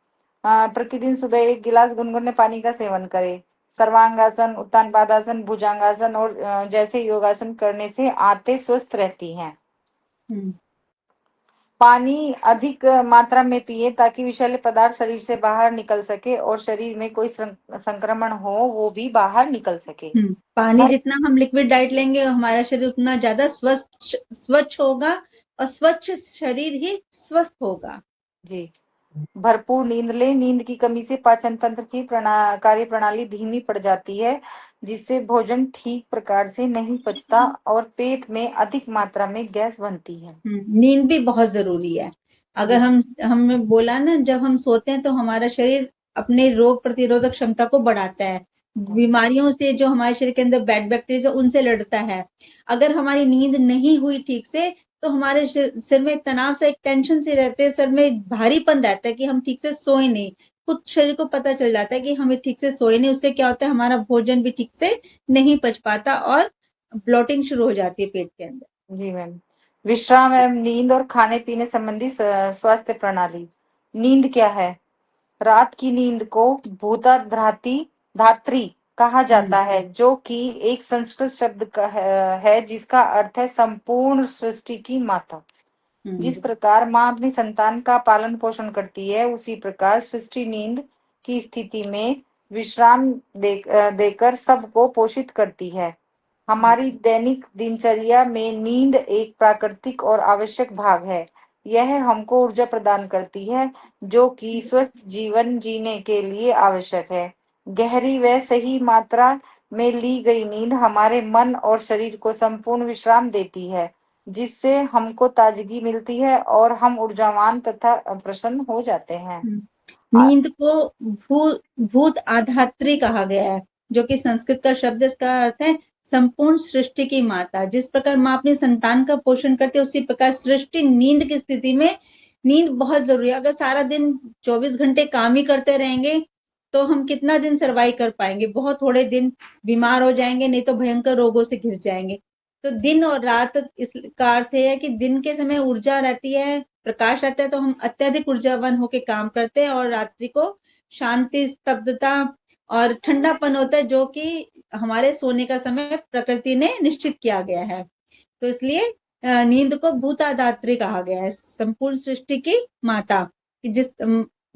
प्रतिदिन सुबह 1 गिलास गुनगुने पानी का सेवन करें। सर्वांगासन, उत्तान पादासन, भुजंगासन और जैसे योगासन करने से आंतें स्वस्थ रहती हैं। हम्म, पानी अधिक मात्रा में पिए ताकि विषैले पदार्थ शरीर से बाहर निकल सके और शरीर में कोई संक्रमण हो वो भी बाहर निकल सके। पानी हर जितना हम लिक्विड डाइट लेंगे हमारा शरीर उतना ज्यादा स्वच्छ स्वच्छ होगा और स्वच्छ शरीर ही स्वस्थ होगा। जी। भरपूर नींद ले। नींद की कमी से पाचन तंत्र की कार्य प्रणाली धीमी पड़ जाती है, जिससे भोजन ठीक प्रकार से नहीं पचता और पेट में अधिक मात्रा में गैस बनती है। नींद भी बहुत जरूरी है। अगर जी। हमने बोला ना, जब हम सोते हैं तो हमारा शरीर अपने रोग प्रतिरोधक क्षमता को बढ़ाता है, बीमारियों से जो हमारे शरीर के अंदर बैड बैक्टीरिया उनसे लड़ता है। अगर हमारी नींद नहीं हुई ठीक से तो हमारे सिर में तनाव से, एक टेंशन से रहते हैं, सर में भारीपन रहता है कि हम ठीक से सोए नहीं। खुद शरीर को पता चल जाता है कि हमें ठीक से सोए नहीं। उससे क्या होता है, हमारा भोजन भी ठीक से नहीं पच पाता और ब्लोटिंग शुरू हो जाती है पेट के अंदर। जी मैम। विश्राम एवं नींद और खाने पीने संबंधी स्वास्थ्य प्रणाली। नींद क्या है? रात की नींद को भूता भ्राति धात्री कहा जाता है, जो कि एक संस्कृत शब्द का है जिसका अर्थ है संपूर्ण सृष्टि की माता। जिस प्रकार माँ अपनी संतान का पालन पोषण करती है, उसी प्रकार सृष्टि नींद की स्थिति में विश्राम देकर सबको पोषित करती है। हमारी दैनिक दिनचर्या में नींद एक प्राकृतिक और आवश्यक भाग है। यह हमको ऊर्जा प्रदान करती है, जो कि स्वस्थ जीवन जीने के लिए आवश्यक है। गहरी व सही मात्रा में ली गई नींद हमारे मन और शरीर को संपूर्ण विश्राम देती है, जिससे हमको ताजगी मिलती है और हम ऊर्जावान तथा प्रसन्न हो जाते हैं। नींद को भूत आधात्री कहा गया है, जो कि संस्कृत का शब्द, इसका अर्थ है संपूर्ण सृष्टि की माता। जिस प्रकार माँ अपनी संतान का पोषण करती है, उसी प्रकार सृष्टि नींद की स्थिति में नींद बहुत जरूरी है। अगर सारा दिन 24 घंटे काम ही करते रहेंगे तो हम कितना दिन सर्वाइव कर पाएंगे? बहुत थोड़े दिन बीमार हो जाएंगे, नहीं तो भयंकर रोगों से घिर जाएंगे। तो दिन और रात, इसका अर्थ है कि दिन के समय ऊर्जा रहती है, प्रकाश रहता है, तो हम अत्यधिक ऊर्जावान होकर काम करते हैं, और रात्रि को शांति, स्तब्धता और ठंडापन होता है, जो कि हमारे सोने का समय प्रकृति ने निश्चित किया गया है। तो इसलिए नींद को भूतादात्री कहा गया है, संपूर्ण सृष्टि की माता।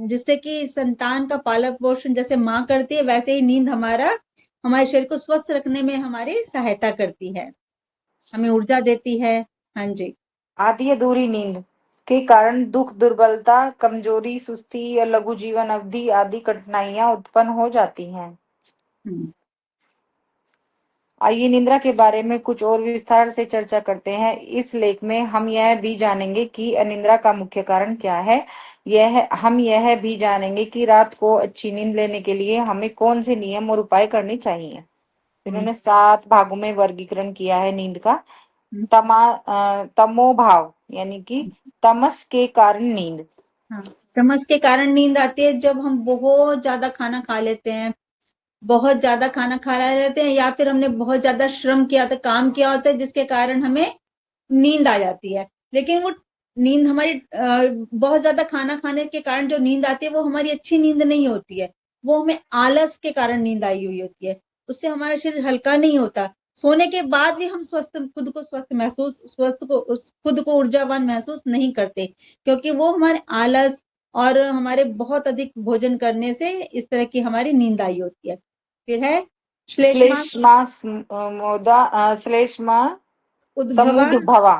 जिससे कि संतान का पालन पोषण जैसे माँ करती है, वैसे ही नींद हमारे शरीर को स्वस्थ रखने में हमारी सहायता करती है, हमें ऊर्जा देती है। हाँ जी। आधी अधूरी नींद के कारण दुख, दुर्बलता, कमजोरी, सुस्ती या लघु जीवन अवधि आदि कठिनाइयां उत्पन्न हो जाती हैं। आइए निद्रा के बारे में कुछ और विस्तार से चर्चा करते हैं। इस लेख में हम यह भी जानेंगे कि अनिद्रा का मुख्य कारण क्या है। हम यह भी जानेंगे कि रात को अच्छी नींद लेने के लिए हमें कौन से नियम और उपाय करने चाहिए। इन्होंने 7 भागों में वर्गीकरण किया है नींद का। तमोभाव यानी कि तमस के कारण नींद। हाँ, तमस के कारण नींद आती है जब हम बहुत ज्यादा खाना खा लेते हैं, बहुत ज्यादा खाना खा लेते हैं, या फिर हमने बहुत ज्यादा श्रम किया होता है, काम किया होता है, जिसके कारण हमें नींद आ जाती है। लेकिन वो नींद हमारी बहुत ज्यादा खाना खाने के कारण जो नींद आती है, वो हमारी अच्छी नींद नहीं होती है। वो हमें आलस के कारण नींद आई हुई होती है, उससे हमारा शरीर हल्का नहीं होता। सोने के बाद भी हम खुद को ऊर्जावान महसूस नहीं करते, क्योंकि वो हमारे आलस और हमारे बहुत अधिक भोजन करने से इस तरह की हमारी नींद आई होती है। फिर है श्लेष्मा श्लेष्मा उद्भवा। समुद्भवा,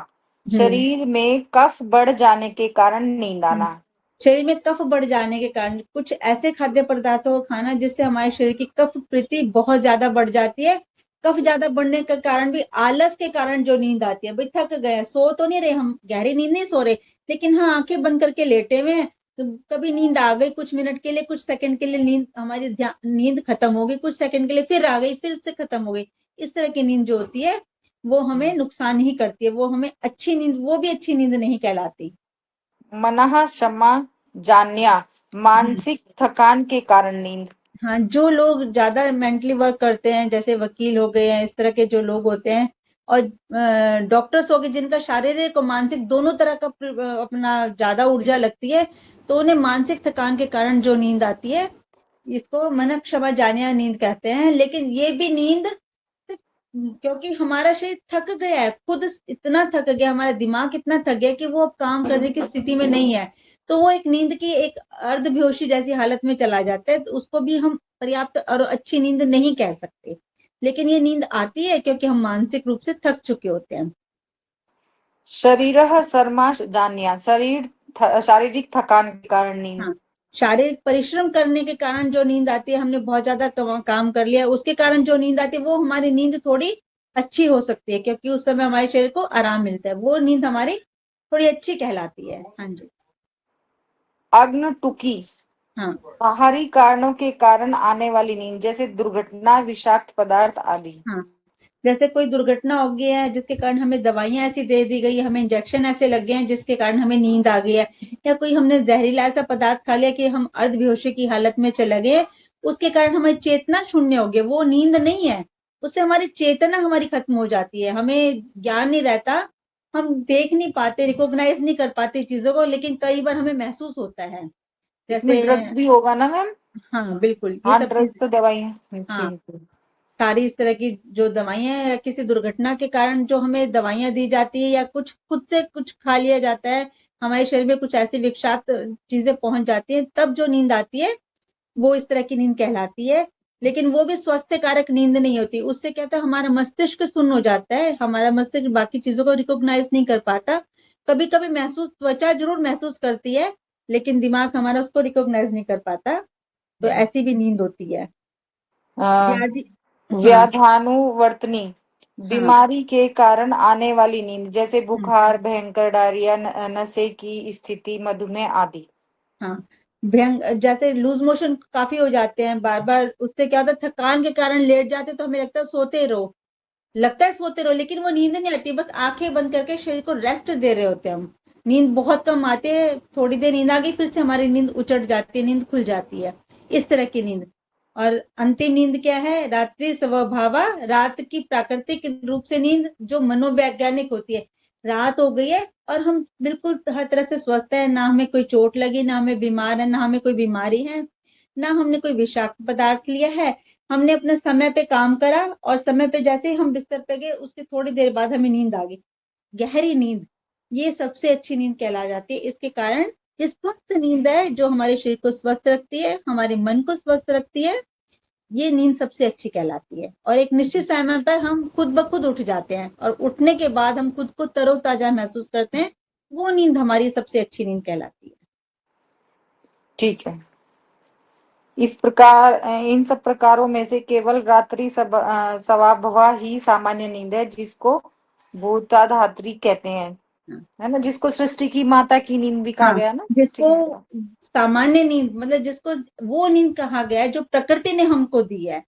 हम्म शरीर में कफ बढ़ जाने के कारण नींद आना। शरीर में कफ बढ़ जाने के कारण कुछ ऐसे खाद्य पदार्थों को खाना जिससे हमारे शरीर की कफ प्रति बहुत ज्यादा बढ़ जाती है। कफ ज्यादा बढ़ने के कारण भी, आलस के कारण जो नींद आती है, भाई थक गए, सो तो नहीं रहे, हम गहरी नींद नहीं सो रहे, लेकिन हाँ आंखें बंद करके लेटे हुए हैं, तो कभी नींद आ गई कुछ मिनट के लिए, कुछ सेकंड के लिए नींद, हमारी नींद खत्म हो गई, कुछ सेकंड के लिए फिर आ गई, फिर से खत्म हो गई। इस तरह की नींद जो होती है वो हमें नुकसान ही करती है, वो हमें अच्छी नींद, वो भी अच्छी नींद नहीं कहलाती। मनः शमा जान्या, मानसिक थकान के कारण नींद। हाँ, जो लोग ज्यादा मेंटली वर्क करते हैं, जैसे वकील हो गए हैं, इस तरह के जो लोग होते हैं, और डॉक्टर्स हो गए, जिनका शारीरिक और मानसिक दोनों तरह का अपना ज्यादा ऊर्जा लगती है, तो उन्हें मानसिक थकान के कारण जो नींद आती है, इसको मन क्षमा जानिया नींद कहते हैं। लेकिन ये भी नींद, क्योंकि हमारा शरीर थक गया है, खुद इतना थक गया, हमारा दिमाग इतना थक गया कि वो अब काम करने की स्थिति में नहीं है, तो वो एक नींद की एक अर्धबेहोशी जैसी हालत में चला जाता है। तो उसको भी हम पर्याप्त और अच्छी नींद नहीं कह सकते, लेकिन ये नींद आती है क्योंकि हम मानसिक रूप से थक चुके होते हैं। शरीरः शर्मा जान्या, शरीर शारीरिक थकान के कारण नींद। हाँ, शारीरिक परिश्रम करने के कारण जो नींद आती है, हमने बहुत ज्यादा काम कर लिया, उसके कारण जो नींद आती है वो हमारी नींद थोड़ी अच्छी हो सकती है, क्योंकि उस समय हमारे शरीर को आराम मिलता है, वो नींद हमारी थोड़ी अच्छी कहलाती है। हाँ जी। अग्नटुकी, हाँ बाहरी कारणों के कारण आने वाली नींद, जैसे दुर्घटना, विषाक्त पदार्थ आदि। हाँ, जैसे कोई दुर्घटना हो गई है जिसके कारण हमें दवाइयां ऐसी दे दी गई, हमें इंजेक्शन ऐसे लग गए हैं जिसके कारण हमें नींद आ गई है, या कोई हमने जहरीला ऐसा पदार्थ खा लिया कि हम अर्धबेहोशी की हालत में चले गए, उसके कारण हमारी चेतना शून्य हो गई, वो नींद नहीं है, उससे हमारी चेतना हमारी खत्म हो जाती है, हमें ज्ञान नहीं रहता, हम देख नहीं पाते, रिकॉग्नाइज नहीं कर पाते चीजों को, लेकिन कई बार हमें महसूस होता है। इसमें जैसे ड्रग्स भी होगा ना मैम? हाँ बिल्कुल, ये हाँ, सब ड्रग्स चीज। तो दवाई है। हाँ, ठीक है। सारी इस तरह की जो दवाइयां हैं, या किसी दुर्घटना के कारण जो हमें दवाइयां दी जाती है, या कुछ खुद से कुछ खा लिया जाता है, हमारे शरीर में कुछ ऐसी विषाक्त चीजें पहुंच जाती हैं, तब जो नींद आती है वो इस तरह की नींद कहलाती है। लेकिन वो भी स्वास्थ्य कारक नींद नहीं होती, उससे क्या होता है, हमारा मस्तिष्क सुन्न हो जाता है, हमारा मस्तिष्क बाकी चीजों को रिकॉग्नाइज नहीं कर पाता, कभी कभी महसूस, त्वचा जरूर महसूस करती है, लेकिन दिमाग हमारा उसको रिकॉग्नाइज नहीं कर पाता, तो ऐसी भी नींद होती है। अ, व्याधि। हाँ व्याधानुवर्तनी, हाँ। बीमारी के कारण आने वाली नींद, जैसे हम्म, बुखार, भयंकर डायरिया, नशे की स्थिति, मधुमेह आदि। हाँ, भयंग जैसे लूज मोशन काफी हो जाते हैं बार बार, उससे क्या होता है, थकान के कारण लेट जाते हैं, तो हमें लगता है सोते रहो, लगता है सोते रहो, लेकिन वो नींद नहीं आती, बस आंखें बंद करके शरीर को रेस्ट दे रहे होते हैं हम। नींद बहुत कम आती है, थोड़ी देर नींद आ गई, फिर से हमारी नींद उचट जाती है, नींद खुल जाती है, इस तरह की नींद। और अंतिम नींद क्या है, रात्रि स्वभावा, रात की प्राकृतिक रूप से नींद जो मनोवैज्ञानिक होती है, रात हो गई है और हम बिल्कुल हर तरह से स्वस्थ है, ना हमें कोई चोट लगी, ना हमें बीमार है, ना हमें कोई बीमारी है, ना हमने कोई विषाक्त पदार्थ लिया है, हमने अपने समय पे काम करा, और समय पे जैसे ही हम बिस्तर पे गए उसके थोड़ी देर बाद हमें नींद आ गई, गहरी नींद, ये सबसे अच्छी नींद कहला जाती है। इसके कारण ये स्वस्थ नींद है, जो हमारे शरीर को स्वस्थ रखती है, हमारे मन को स्वस्थ रखती है, ये नींद सबसे अच्छी कहलाती है। और एक निश्चित समय पर हम खुद ब खुद उठ जाते हैं, और उठने के बाद हम खुद को तरोताजा महसूस करते हैं, वो नींद हमारी सबसे अच्छी नींद कहलाती है। ठीक है। इस प्रकार इन सब प्रकारों में से केवल रात्रि स्वभाव ही सामान्य नींद है, जिसको भूताधात्री कहते हैं, हाँ है ना, जिसको सृष्टि की माता की नींद भी कहा हाँ, गया ना, सृष्टि जिसको की माता। सामान्य नींद मतलब जिसको वो नींद कहा गया है जो प्रकृति ने हमको दी है,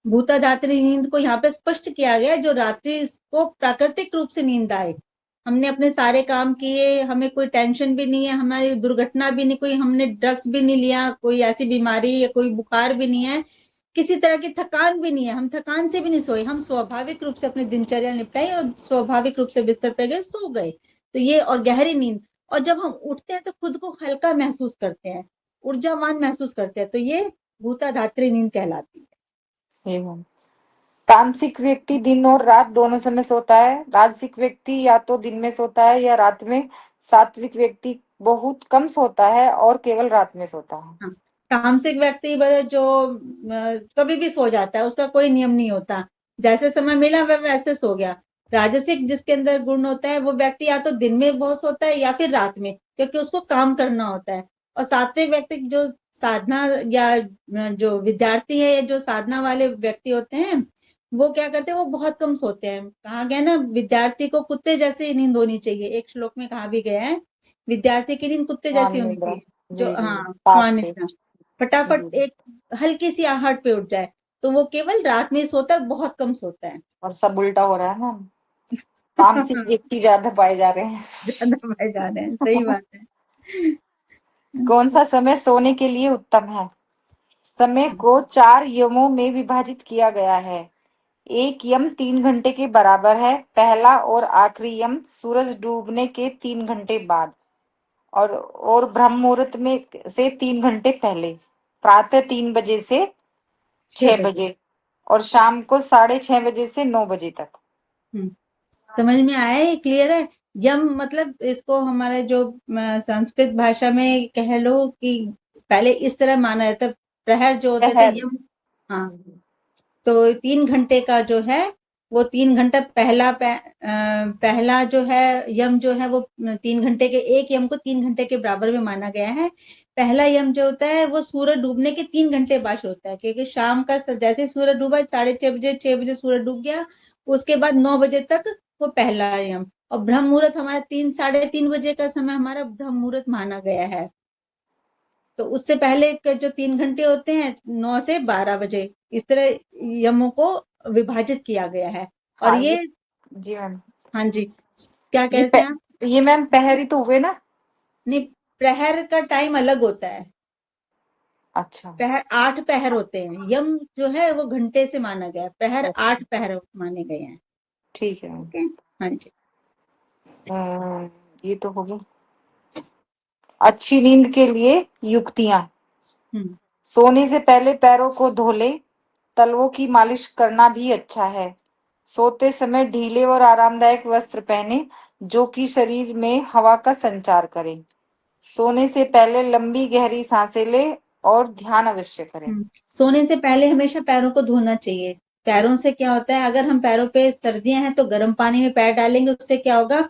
भूताधात्री नींद को यहाँ पे स्पष्ट किया गया है, जो रात्रि को प्राकृतिक रूप से नींद आए, हमने अपने सारे काम किए, हमें कोई टेंशन भी नहीं है, हमारी दुर्घटना भी नहीं, कोई हमने ड्रग्स भी नहीं लिया, कोई ऐसी बीमारी या कोई बुखार भी नहीं है, किसी तरह की थकान भी नहीं है, हम थकान से भी नहीं सोए, हम स्वाभाविक रूप से अपनी दिनचर्या निपटाई और स्वाभाविक रूप से बिस्तर पे गए, सो गए, तो ये और गहरी नींद। और जब हम उठते हैं तो खुद को हल्का महसूस करते हैं, ऊर्जावान महसूस करते हैं, तो ये भूताधात्री नींद कहलाती है। एवं तामसिक व्यक्ति दिन और रात दोनों समय सोता है, राजसिक व्यक्ति या तो दिन में सोता है या रात में, सात्विक व्यक्ति बहुत कम सोता है और केवल रात में सोता है। हाँ, तामसिक व्यक्ति जो कभी भी सो जाता है, उसका कोई नियम नहीं होता, जैसे समय मिला वह वैसे सो गया। राजसिक जिसके अंदर गुण होता है, वो व्यक्ति या तो दिन में बहुत सोता है या फिर रात में, क्योंकि उसको काम करना होता है। और सात्विक व्यक्ति जो साधना या जो विद्यार्थी है या जो साधना वाले व्यक्ति होते हैं, वो क्या करते हैं, वो बहुत कम सोते हैं, कहा गया ना, विद्यार्थी को कुत्ते जैसी नींद होनी चाहिए, एक श्लोक में कहा भी गया है, विद्यार्थी की नींद कुत्ते ध्यान जैसी होनी निद्रा। चाहिए, जो जी जी। हाँ पाप से। स्वानिष्ठा, फटाफट जी। एक हल्की सी आहट पे उठ जाए, तो वो केवल रात में ही सोता है, बहुत कम सोता है। और सब उल्टा हो रहा है ना, तामसिक व्यक्ति ज्यादा पाए जा रहे हैं। ज्यादा पाए जा रहे हैं, सही बात है। कौन सा समय सोने के लिए उत्तम है? समय को 4 यमों में विभाजित किया गया है। एक यम 3 घंटे के बराबर है, पहला और आखिरी यम सूरज डूबने के 3 घंटे बाद, और ब्रह्म मुहूर्त में से 3 घंटे पहले, प्रातः 3 बजे से छह छह बजे बजे और शाम को 6:30 बजे से 9 बजे तक। हम्म, समझ में आया, ये क्लियर है। यम मतलब इसको हमारे जो संस्कृत भाषा में कह लो कि पहले इस तरह माना जाता, प्रहर जो होते थे शहर। यम। हाँ, तो 3 घंटे का जो है वो 3 घंटा पहला जो है यम जो है वो 3 घंटे के, एक यम को 3 घंटे के बराबर में माना गया है। पहला यम जो होता है वो सूरज डूबने के 3 घंटे बाद होता है, क्योंकि शाम का जैसे ही सूरज डूबा 6:30 बजे, 6 बजे सूरज डूब गया, उसके बाद 9 बजे तक वो पहला यम। और ब्रह्म मुहूर्त हमारा 3, 3:30 बजे का समय हमारा ब्रह्म मुहूर्त माना गया है। तो उससे पहले के जो 3 घंटे होते हैं 9 से 12 बजे, इस तरह यमों को विभाजित किया गया है। और हाँ ये, ये, जी मैम, हाँ जी, क्या कह ये रहे थे आप? ये मैम पहर ही तो हुए ना। नहीं, प्रहर का टाइम अलग होता है। अच्छा। प्रहर 8 प्रहर होते हैं, यम जो है वो घंटे से माना गया है, प्रहर अच्छा 8 प्रहर माने गए हैं। ठीक है मैम। ओके, हाँ जी। ये तो हो गया। अच्छी नींद के लिए युक्तियां। हम्म सोने से पहले पैरों को धो लें। तलवों की मालिश करना भी अच्छा है। सोते समय ढीले और आरामदायक वस्त्र पहने जो कि शरीर में हवा का संचार करें। सोने से पहले लंबी गहरी सांसें लें और ध्यान अवश्य करें। सोने से पहले हमेशा पैरों को धोना चाहिए। पैरों से क्या होता है, अगर हम पैरों पे सर्दियां हैं तो गर्म पानी में पैर डालेंगे, उससे क्या होगा,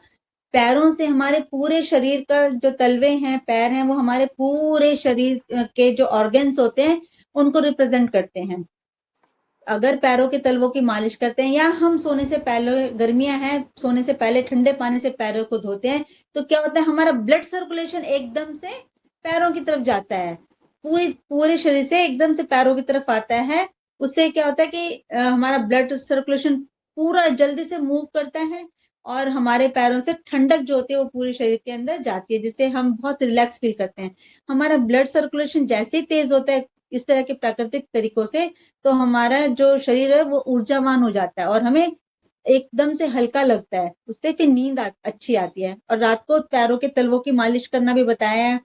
पैरों से हमारे पूरे शरीर का जो तलवे हैं, पैर हैं, वो हमारे पूरे शरीर के जो ऑर्गन्स होते हैं उनको रिप्रेजेंट करते हैं। अगर पैरों के तलवों की मालिश करते हैं, या हम सोने से पहले, गर्मियां हैं, सोने से पहले ठंडे पानी से पैरों को धोते हैं, तो क्या होता है, हमारा ब्लड सर्कुलेशन एकदम से पैरों की तरफ जाता है, पूरी पूरे शरीर से एकदम से पैरों की तरफ आता है। उससे क्या होता है कि हमारा ब्लड सर्कुलेशन पूरा जल्दी से मूव करता है, और हमारे पैरों से ठंडक जो होती है वो पूरे शरीर के अंदर जाती है, जिससे हम बहुत रिलैक्स फील करते हैं। हमारा ब्लड सर्कुलेशन जैसे ही तेज होता है इस तरह के प्राकृतिक तरीकों से, तो हमारा जो शरीर है वो ऊर्जावान हो जाता है और हमें एकदम से हल्का लगता है, उससे फिर नींद अच्छी आती है। और रात को पैरों के तलवों की मालिश करना भी बताया है।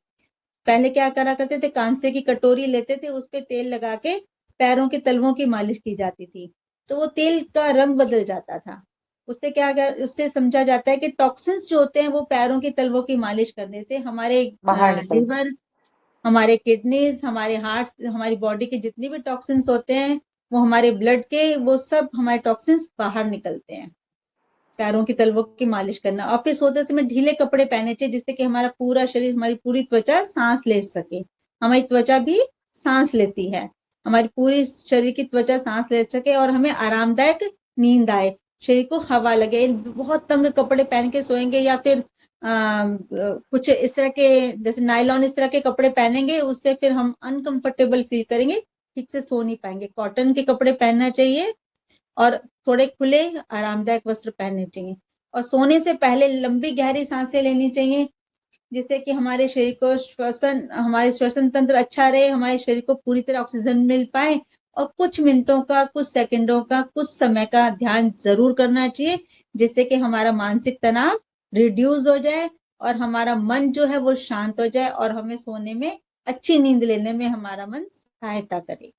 पहले क्या करा करते थे, कांसे की कटोरी लेते थे, उस पे तेल लगा के पैरों के तलवों की मालिश की जाती थी, तो वो तेल का रंग बदल जाता था। उससे समझा जाता है कि टॉक्सिन्स जो होते हैं वो पैरों की तलवों की मालिश करने से हमारे बाहर निकल जाए। लिवर, हमारे किडनीज, हमारे हार्ट, हमारी बॉडी के जितने भी टॉक्सिन्स होते हैं, वो हमारे ब्लड के, वो सब हमारे टॉक्सिन्स बाहर निकलते हैं। पैरों की तलवों की मालिश करना, और फिर सोते समय ढीले कपड़े पहने चाहिए, जिससे कि हमारा पूरा शरीर, हमारी पूरी त्वचा सांस ले सके। हमारी त्वचा भी सांस लेती है, हमारी पूरी शरीर की त्वचा सांस ले सके और हमें आरामदायक नींद आए, शरीर को हवा लगे। बहुत तंग कपड़े पहन के सोएंगे या फिर कुछ इस तरह के, जैसे नायलॉन, इस तरह के कपड़े पहनेंगे, उससे फिर हम अनकंफर्टेबल फील करेंगे, ठीक से सो नहीं पाएंगे। कॉटन के कपड़े पहनना चाहिए और थोड़े खुले आरामदायक वस्त्र पहनने चाहिए। और सोने से पहले लंबी गहरी सांसें लेनी चाहिए, जिससे कि हमारे श्वसन तंत्र अच्छा रहे, हमारे शरीर को पूरी तरह ऑक्सीजन मिल पाए। और कुछ मिनटों का, कुछ सेकंडों का, कुछ समय का ध्यान जरूर करना चाहिए, जिससे कि हमारा मानसिक तनाव रिड्यूस हो जाए और हमारा मन जो है वो शांत हो जाए, और हमें सोने में, अच्छी नींद लेने में हमारा मन सहायता करे।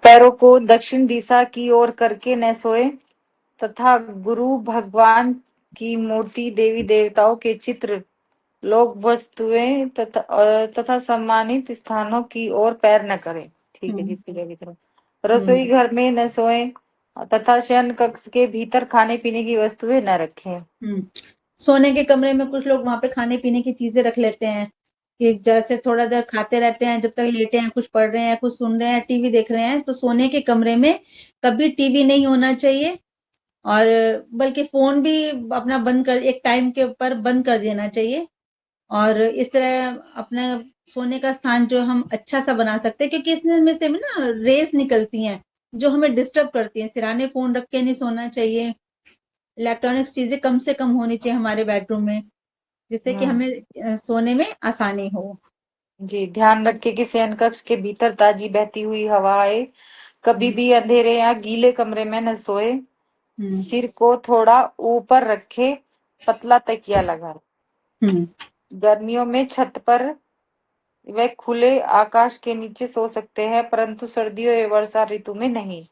पैरों को दक्षिण दिशा की ओर करके न सोए तथा गुरु भगवान की मूर्ति, देवी देवताओं के चित्र, लोग वस्तुएं तथा सम्मानित स्थानों की ओर पैर न करें। ठीक है जी, हम्म पूजा की तरफ। रसोई हम्म घर में न सोएं तथा शयन कक्ष के भीतर खाने पीने की वस्तुएं न रखें। हम्म सोने के कमरे में कुछ लोग वहां पे खाने पीने की चीजें रख लेते हैं, कि जैसे थोड़ा देर खाते रहते हैं, जब तक लेटे हैं, कुछ पढ़ रहे हैं, कुछ सुन रहे हैं, टीवी देख रहे हैं। तो सोने के कमरे में कभी टीवी नहीं होना चाहिए, और बल्कि फोन भी अपना बंद कर, एक टाइम के ऊपर बंद कर देना चाहिए। और इस तरह अपने सोने का स्थान जो हम अच्छा सा बना सकते हैं, क्योंकि इसमें से ना रेस निकलती हैं जो हमें डिस्टर्ब करती हैं। सिरहाने फोन रख के नहीं सोना चाहिए। इलेक्ट्रॉनिक्स चीजें कम से कम होनी चाहिए हमारे बेडरूम में, जिससे कि हम्म हमें सोने में आसानी हो। जी, ध्यान रखें कि शयन कक्ष के भीतर ताजी बहती हुई हवा आए। कभी हम्म भी अंधेरे या गीले कमरे में न सोए। हम्म सिर को थोड़ा ऊपर रखे, पतला तकिया लगाए। हम्म गर्मियों में छत पर वे खुले आकाश के नीचे सो सकते हैं, परंतु सर्दियों या वर्षा ऋतु में नहीं।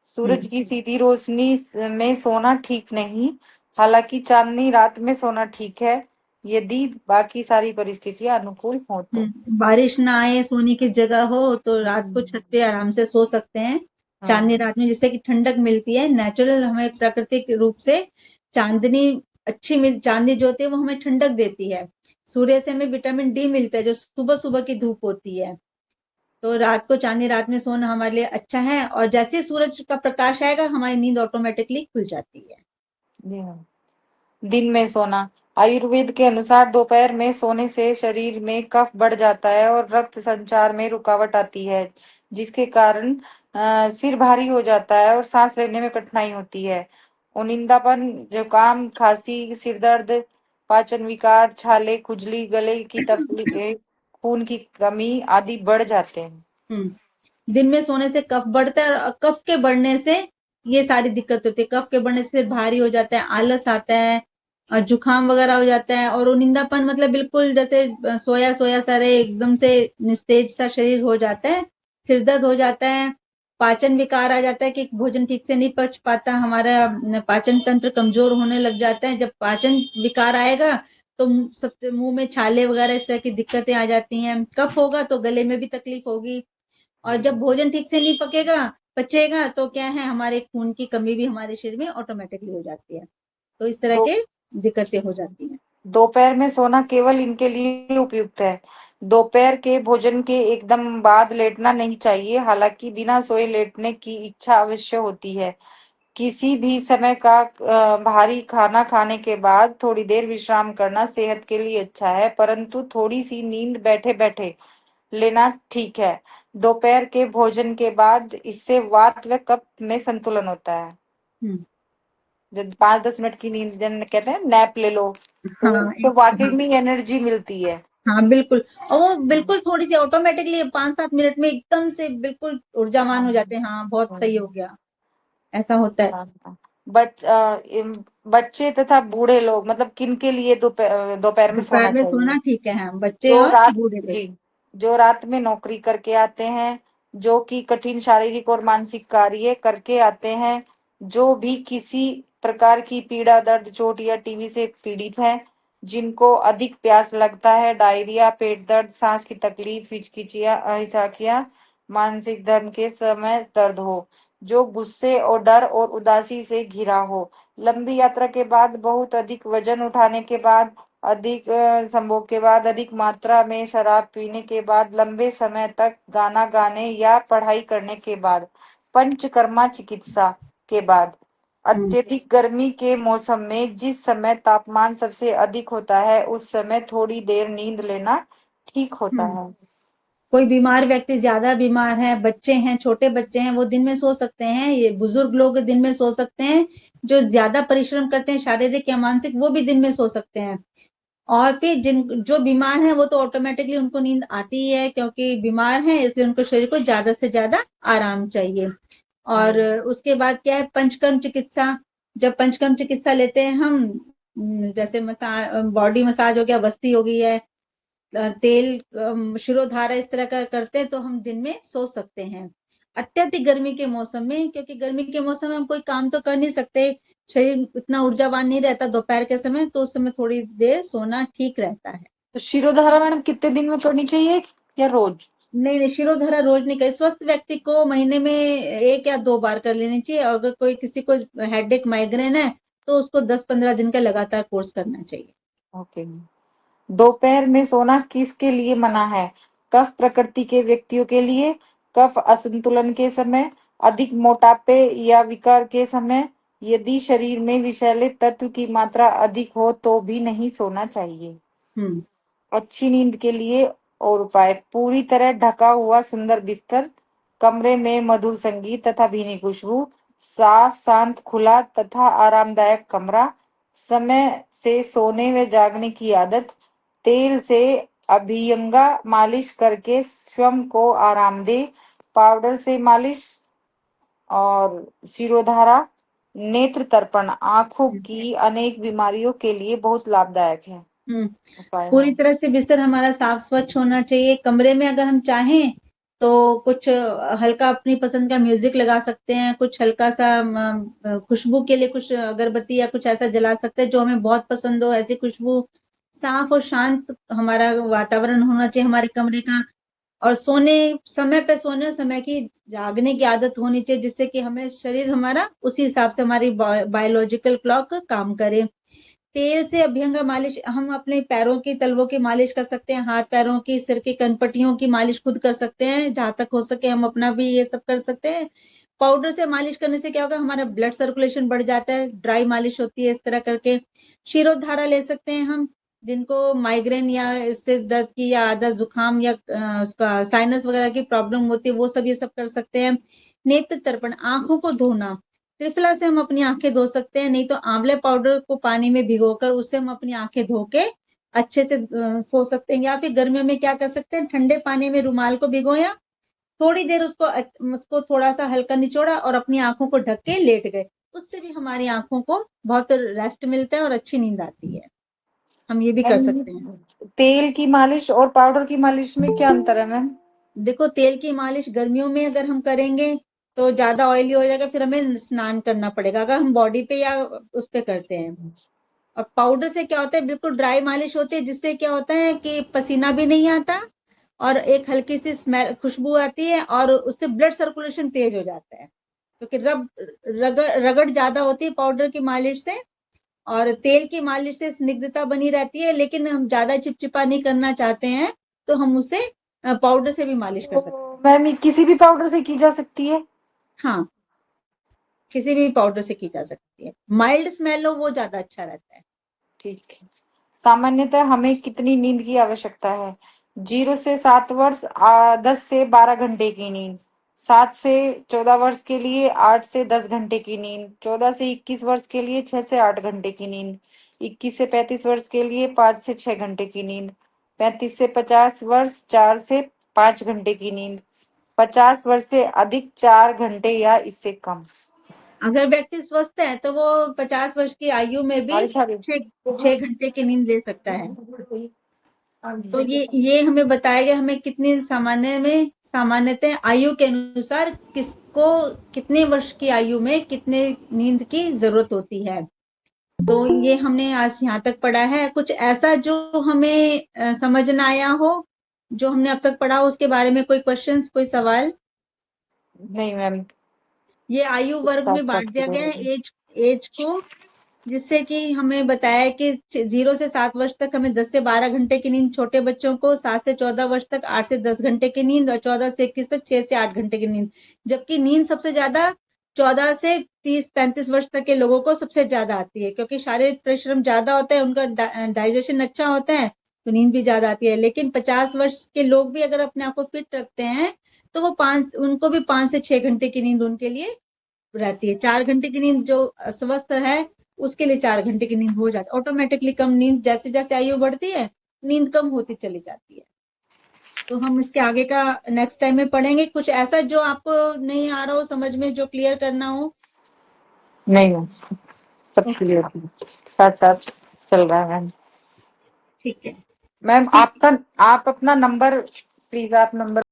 सूरज हम्म की सीधी रोशनी में सोना ठीक नहीं, हालांकि चांदनी रात में सोना ठीक है, यदि बाकी सारी परिस्थितियां अनुकूल हो तो। बारिश ना आए, सोने की जगह हो, तो रात को हम्म, छत पे आराम से सो सकते हैं। चांदनी हम्म। रात में, जिससे कि ठंडक मिलती है। नेचुरल हमें प्राकृतिक रूप से चांदनी चांदनी जो होती है वो हमें ठंडक देती है। सूर्य से हमें विटामिन डी मिलता है जो सुबह सुबह की धूप होती है। तो रात को चांदनी रात में सोना हमारे लिए अच्छा है, और जैसे ही सूरज का प्रकाश आएगा हमारी नींद ऑटोमेटिकली खुल जाती है। जी हाँ। दिन में सोना। आयुर्वेद के अनुसार दोपहर में सोने से शरीर में कफ बढ़ जाता है और रक्त संचार में रुकावट आती है, जिसके कारण सिर भारी हो जाता है और सांस लेने में कठिनाई होती है। उनिंदापन, जुकाम, खांसी, सिर दर्द, पाचन विकार, छाले, खुजली, गले की तकलीफ, खून की कमी आदि बढ़ जाते हैं। दिन में सोने से कफ बढ़ता है, और कफ के बढ़ने से ये सारी दिक्कत होती है। कफ के बढ़ने से भारी हो जाता है, आलस आता है, और जुकाम वगैरह हो जाता है, और निंदापन मतलब बिल्कुल जैसे सोया सोया सा रहे, एकदम से निस्तेज सा शरीर हो जाता है। सिर दर्द हो जाता है, पाचन विकार आ जाता है कि भोजन ठीक से नहीं पच पाता, हमारा पाचन तंत्र कमजोर होने लग जाता है। जब पाचन विकार आएगा तो सबसे मुंह में छाले वगैरह इस तरह की दिक्कतें आ जाती हैं। कफ होगा तो गले में भी तकलीफ होगी, और जब भोजन ठीक से नहीं पचेगा तो क्या है, हमारे खून की कमी भी हमारे शरीर में ऑटोमेटिकली हो जाती है। तो इस तरह तो के दिक्कतें हो जाती हैं। दोपहर में सोना केवल इनके लिए उपयुक्त है। दोपहर के भोजन के एकदम बाद लेटना नहीं चाहिए। हालांकि बिना सोए लेटने की इच्छा अवश्य होती है। किसी भी समय का भारी खाना खाने के बाद थोड़ी देर विश्राम करना सेहत के लिए अच्छा है, परंतु थोड़ी सी नींद बैठे बैठे लेना ठीक है। दोपहर के भोजन के बाद इससे वात व कफ में संतुलन होता है। हम्म। जब 5-10 मिनट की नींद, जन कहते हैं नैप ले लो, तो हाँ उससे वाकई में एनर्जी मिलती है। हाँ बिल्कुल। और वो हाँ, बिल्कुल थोड़ी सी ऑटोमेटिकली 5-7 मिनट में एकदम से बिल्कुल ऊर्जावान हो जाते हैं। हाँ, बहुत सही हो हाँ, गया, ऐसा होता है। हाँ। बच्चे तथा बूढ़े लोग, मतलब किन के लिए दोपहर में दोपहर सोना में सोना चाहिए? ठीक है, हाँ, बच्चे जो और रात बूढ़े लोग। जी जो रात में नौकरी करके आते हैं, जो कि कठिन शारीरिक और मानसिक कार्य करके आते हैं, जो भी किसी प्रकार की पीड़ा, दर्द, चोट या टीबी से पीड़ित हैं, जिनको अधिक प्यास लगता है, डायरिया, पेट दर्द, सांस की तकलीफ, हिचकियां, मानसिक धर्म के समय दर्द हो, जो गुस्से और डर और उदासी से घिरा हो, लंबी यात्रा के बाद, बहुत अधिक वजन उठाने के बाद, अधिक संभोग के बाद, अधिक मात्रा में शराब पीने के बाद, लंबे समय तक गाना गाने या पढ़ाई करने के बाद, पंचकर्मा चिकित्सा के बाद, हम्म। अत्यधिक गर्मी के मौसम में जिस समय तापमान सबसे अधिक होता है, उस समय थोड़ी देर नींद लेना ठीक होता हम्म। है। कोई बीमार व्यक्ति, ज्यादा बीमार है, बच्चे हैं, छोटे बच्चे हैं, वो दिन में सो सकते हैं। ये बुजुर्ग लोग दिन में सो सकते हैं। जो ज्यादा परिश्रम करते हैं शारीरिक या मानसिक, वो भी दिन में सो सकते हैं। और फिर जिन जो बीमार हैं वो तो ऑटोमेटिकली उनको नींद आती ही है, क्योंकि बीमार हैं, इसलिए उनको शरीर को ज्यादा से ज्यादा आराम चाहिए। और हम्म। उसके बाद क्या है, पंचकर्म चिकित्सा। जब पंचकर्म चिकित्सा लेते हैं हम, जैसे बॉडी मसाज हो गया, वस्ती हो गई है, तेल, शिरोधारा, इस तरह का करते हैं, तो हम दिन में सो सकते हैं। अत्यधिक गर्मी के मौसम में, क्योंकि गर्मी के मौसम में हम कोई काम तो कर नहीं सकते, शरीर इतना ऊर्जावान नहीं रहता दोपहर के समय, तो उस समय थोड़ी देर सोना ठीक रहता है। तो शिरोधारा मैडम कितने दिन में करनी चाहिए या रोज? नहीं नहीं, शिरोधारा रोज नहीं करे। स्वस्थ व्यक्ति को महीने में 1 या 2 बार कर लेनी चाहिए। अगर कोई किसी को हेडेक, माइग्रेन है, तो उसको 10-15 दिन का लगातार कोर्स करना चाहिए। ओके। दोपहर में सोना किसके लिए मना है? कफ प्रकृति के व्यक्तियों के लिए, कफ असंतुलन के समय, अधिक मोटापे या विकार के समय, यदि शरीर में विषैले तत्व की मात्रा अधिक हो तो भी नहीं सोना चाहिए। हम्म। अच्छी नींद के लिए और उपाय: पूरी तरह ढका हुआ सुंदर बिस्तर, कमरे में मधुर संगीत तथा भीनी खुशबू, साफ शांत खुला तथा आरामदायक कमरा, समय से सोने व जागने की आदत, तेल से अभ्यंगा मालिश करके स्वयं को आराम दे, पाउडर से मालिश, और शिरोधारा, नेत्र तर्पण आंखों की अनेक बीमारियों के लिए बहुत लाभदायक है हम्म। उपाय। पूरी हाँ। तरह से बिस्तर हमारा साफ स्वच्छ होना चाहिए। कमरे में अगर हम चाहें तो कुछ हल्का अपनी पसंद का म्यूजिक लगा सकते हैं, कुछ हल्का सा खुशबू के लिए कुछ अगरबत्ती या कुछ ऐसा जला सकते हैं जो हमें बहुत पसंद हो, ऐसी खुशबू। साफ और शांत हमारा वातावरण होना चाहिए हमारे कमरे का। और समय पे सोने, समय की जागने की आदत होनी चाहिए, जिससे कि हमें शरीर हमारा उसी हिसाब से हमारी बायोलॉजिकल क्लॉक काम करे। तेल से अभ्यंग मालिश, हम अपने पैरों की तलवों की मालिश कर सकते हैं, हाथ पैरों की, सिर की कनपट्टियों की मालिश खुद कर सकते हैं, जहां तक हो सके हम अपना भी ये सब कर सकते हैं। पाउडर से मालिश करने से क्या होगा, हमारा ब्लड सर्कुलेशन बढ़ जाता है, ड्राई मालिश होती है इस तरह करके। शिरोधारा ले सकते हैं हम, जिनको माइग्रेन या इससे दर्द की या आधा जुकाम या उसका साइनस वगैरह की प्रॉब्लम होती है, वो सब ये सब कर सकते हैं। नेत्र तर्पण, आंखों को धोना, त्रिफला से हम अपनी आंखें धो सकते हैं, नहीं तो आंवले पाउडर को पानी में भिगोकर उससे हम अपनी आंखें धो के अच्छे से सो सकते हैं। या फिर गर्मियों में क्या कर सकते हैं, ठंडे पानी में रुमाल को भिगोया, थोड़ी देर उसको थोड़ा सा हल्का निचोड़ा और अपनी आंखों को ढक के लेट गए, उससे भी हमारी आंखों को बहुत रेस्ट मिलता है और अच्छी नींद आती है। हम ये भी कर सकते हैं। मैम, तेल की मालिश और पाउडर की मालिश में क्या अंतर है मैम? देखो, तेल की मालिश गर्मियों में अगर हम करेंगे तो ज्यादा ऑयली हो जाएगा, फिर हमें स्नान करना पड़ेगा अगर हम बॉडी पे या उस पे करते हैं। और पाउडर से क्या होता है, बिल्कुल ड्राई मालिश होती है, जिससे क्या होता है कि पसीना भी नहीं आता और एक हल्की सी स्मेल, खुशबू आती है, और उससे ब्लड सर्कुलेशन तेज हो जाता है, क्योंकि रगड़ रगड़ ज्यादा होती है पाउडर की मालिश से। और तेल की मालिश से स्निग्धता बनी रहती है, लेकिन हम ज्यादा चिपचिपा नहीं करना चाहते हैं तो हम उसे पाउडर से भी मालिश कर सकते तो मैम ये किसी भी पाउडर से की जा सकती है? हैं। हाँ, किसी भी पाउडर से की जा सकती है, माइल्ड स्मेल हो वो ज्यादा अच्छा रहता है। ठीक है। सामान्यतः हमें कितनी नींद की आवश्यकता है? 0 से 7 वर्ष 10 से 12 घंटे की नींद। 7 से 14 वर्ष के लिए 8 से 10 घंटे की नींद। 14 से 21 वर्ष के लिए 6 से 8 घंटे की नींद। 21 से 35 वर्ष के लिए 5 से 6 घंटे की नींद। 35 से 50 वर्ष 4 से 5 घंटे की नींद। 50 वर्ष से अधिक 4 घंटे या इससे कम। अगर व्यक्ति स्वस्थ है तो वो 50 वर्ष की आयु में भी बारिश आ रही छह 6 घंटे की नींद ले सकता है। तो ये हमें बताया गया, हमें कितनी सामान्यतः आयु के अनुसार किसको कितने वर्ष की आयु में कितने नींद की जरूरत होती है। तो ये हमने आज यहाँ तक पढ़ा है। कुछ ऐसा जो हमें समझ ना आया हो, जो हमने अब तक पढ़ा हो, उसके बारे में कोई क्वेश्चंस, कोई सवाल? नहीं मैम। ये आयु वर्ग में साथ बांट साथ दिया गया है एज एज को, जिससे कि हमें बताया है कि 0 से 7 वर्ष तक हमें 10 से 12 घंटे की नींद, छोटे बच्चों को 7 से 14 वर्ष तक 8 से 10 घंटे की नींद, और 14 से 21 तक 6 से 8 घंटे की नींद। जबकि नींद सबसे ज्यादा 14 से 30-35 वर्ष तक के लोगों को सबसे ज्यादा आती है, क्योंकि शारीरिक परिश्रम ज्यादा होता है, उनका डाइजेशन अच्छा होता है, तो नींद भी ज्यादा आती है। लेकिन 50 वर्ष के लोग भी अगर अपने आप को फिट रखते हैं तो वो उनको भी 5 से 6 घंटे की नींद उनके लिए रहती है। 4 घंटे की नींद जो स्वस्थ है उसके लिए 4 घंटे की नींद हो जाती है ऑटोमेटिकली। कम नींद, जैसे जैसे आयु बढ़ती है नींद कम होती चली जाती है। तो हम इसके आगे का नेक्स्ट टाइम में पढ़ेंगे। कुछ ऐसा जो आपको नहीं आ रहा हो समझ में, जो क्लियर करना हो? नहीं मैम, सब ओके, क्लियर। साथ साथ चल रहा है मैम। ठीक है। मैम ठीक। आपका, आप अपना नंबर, प्लीज आप नंबर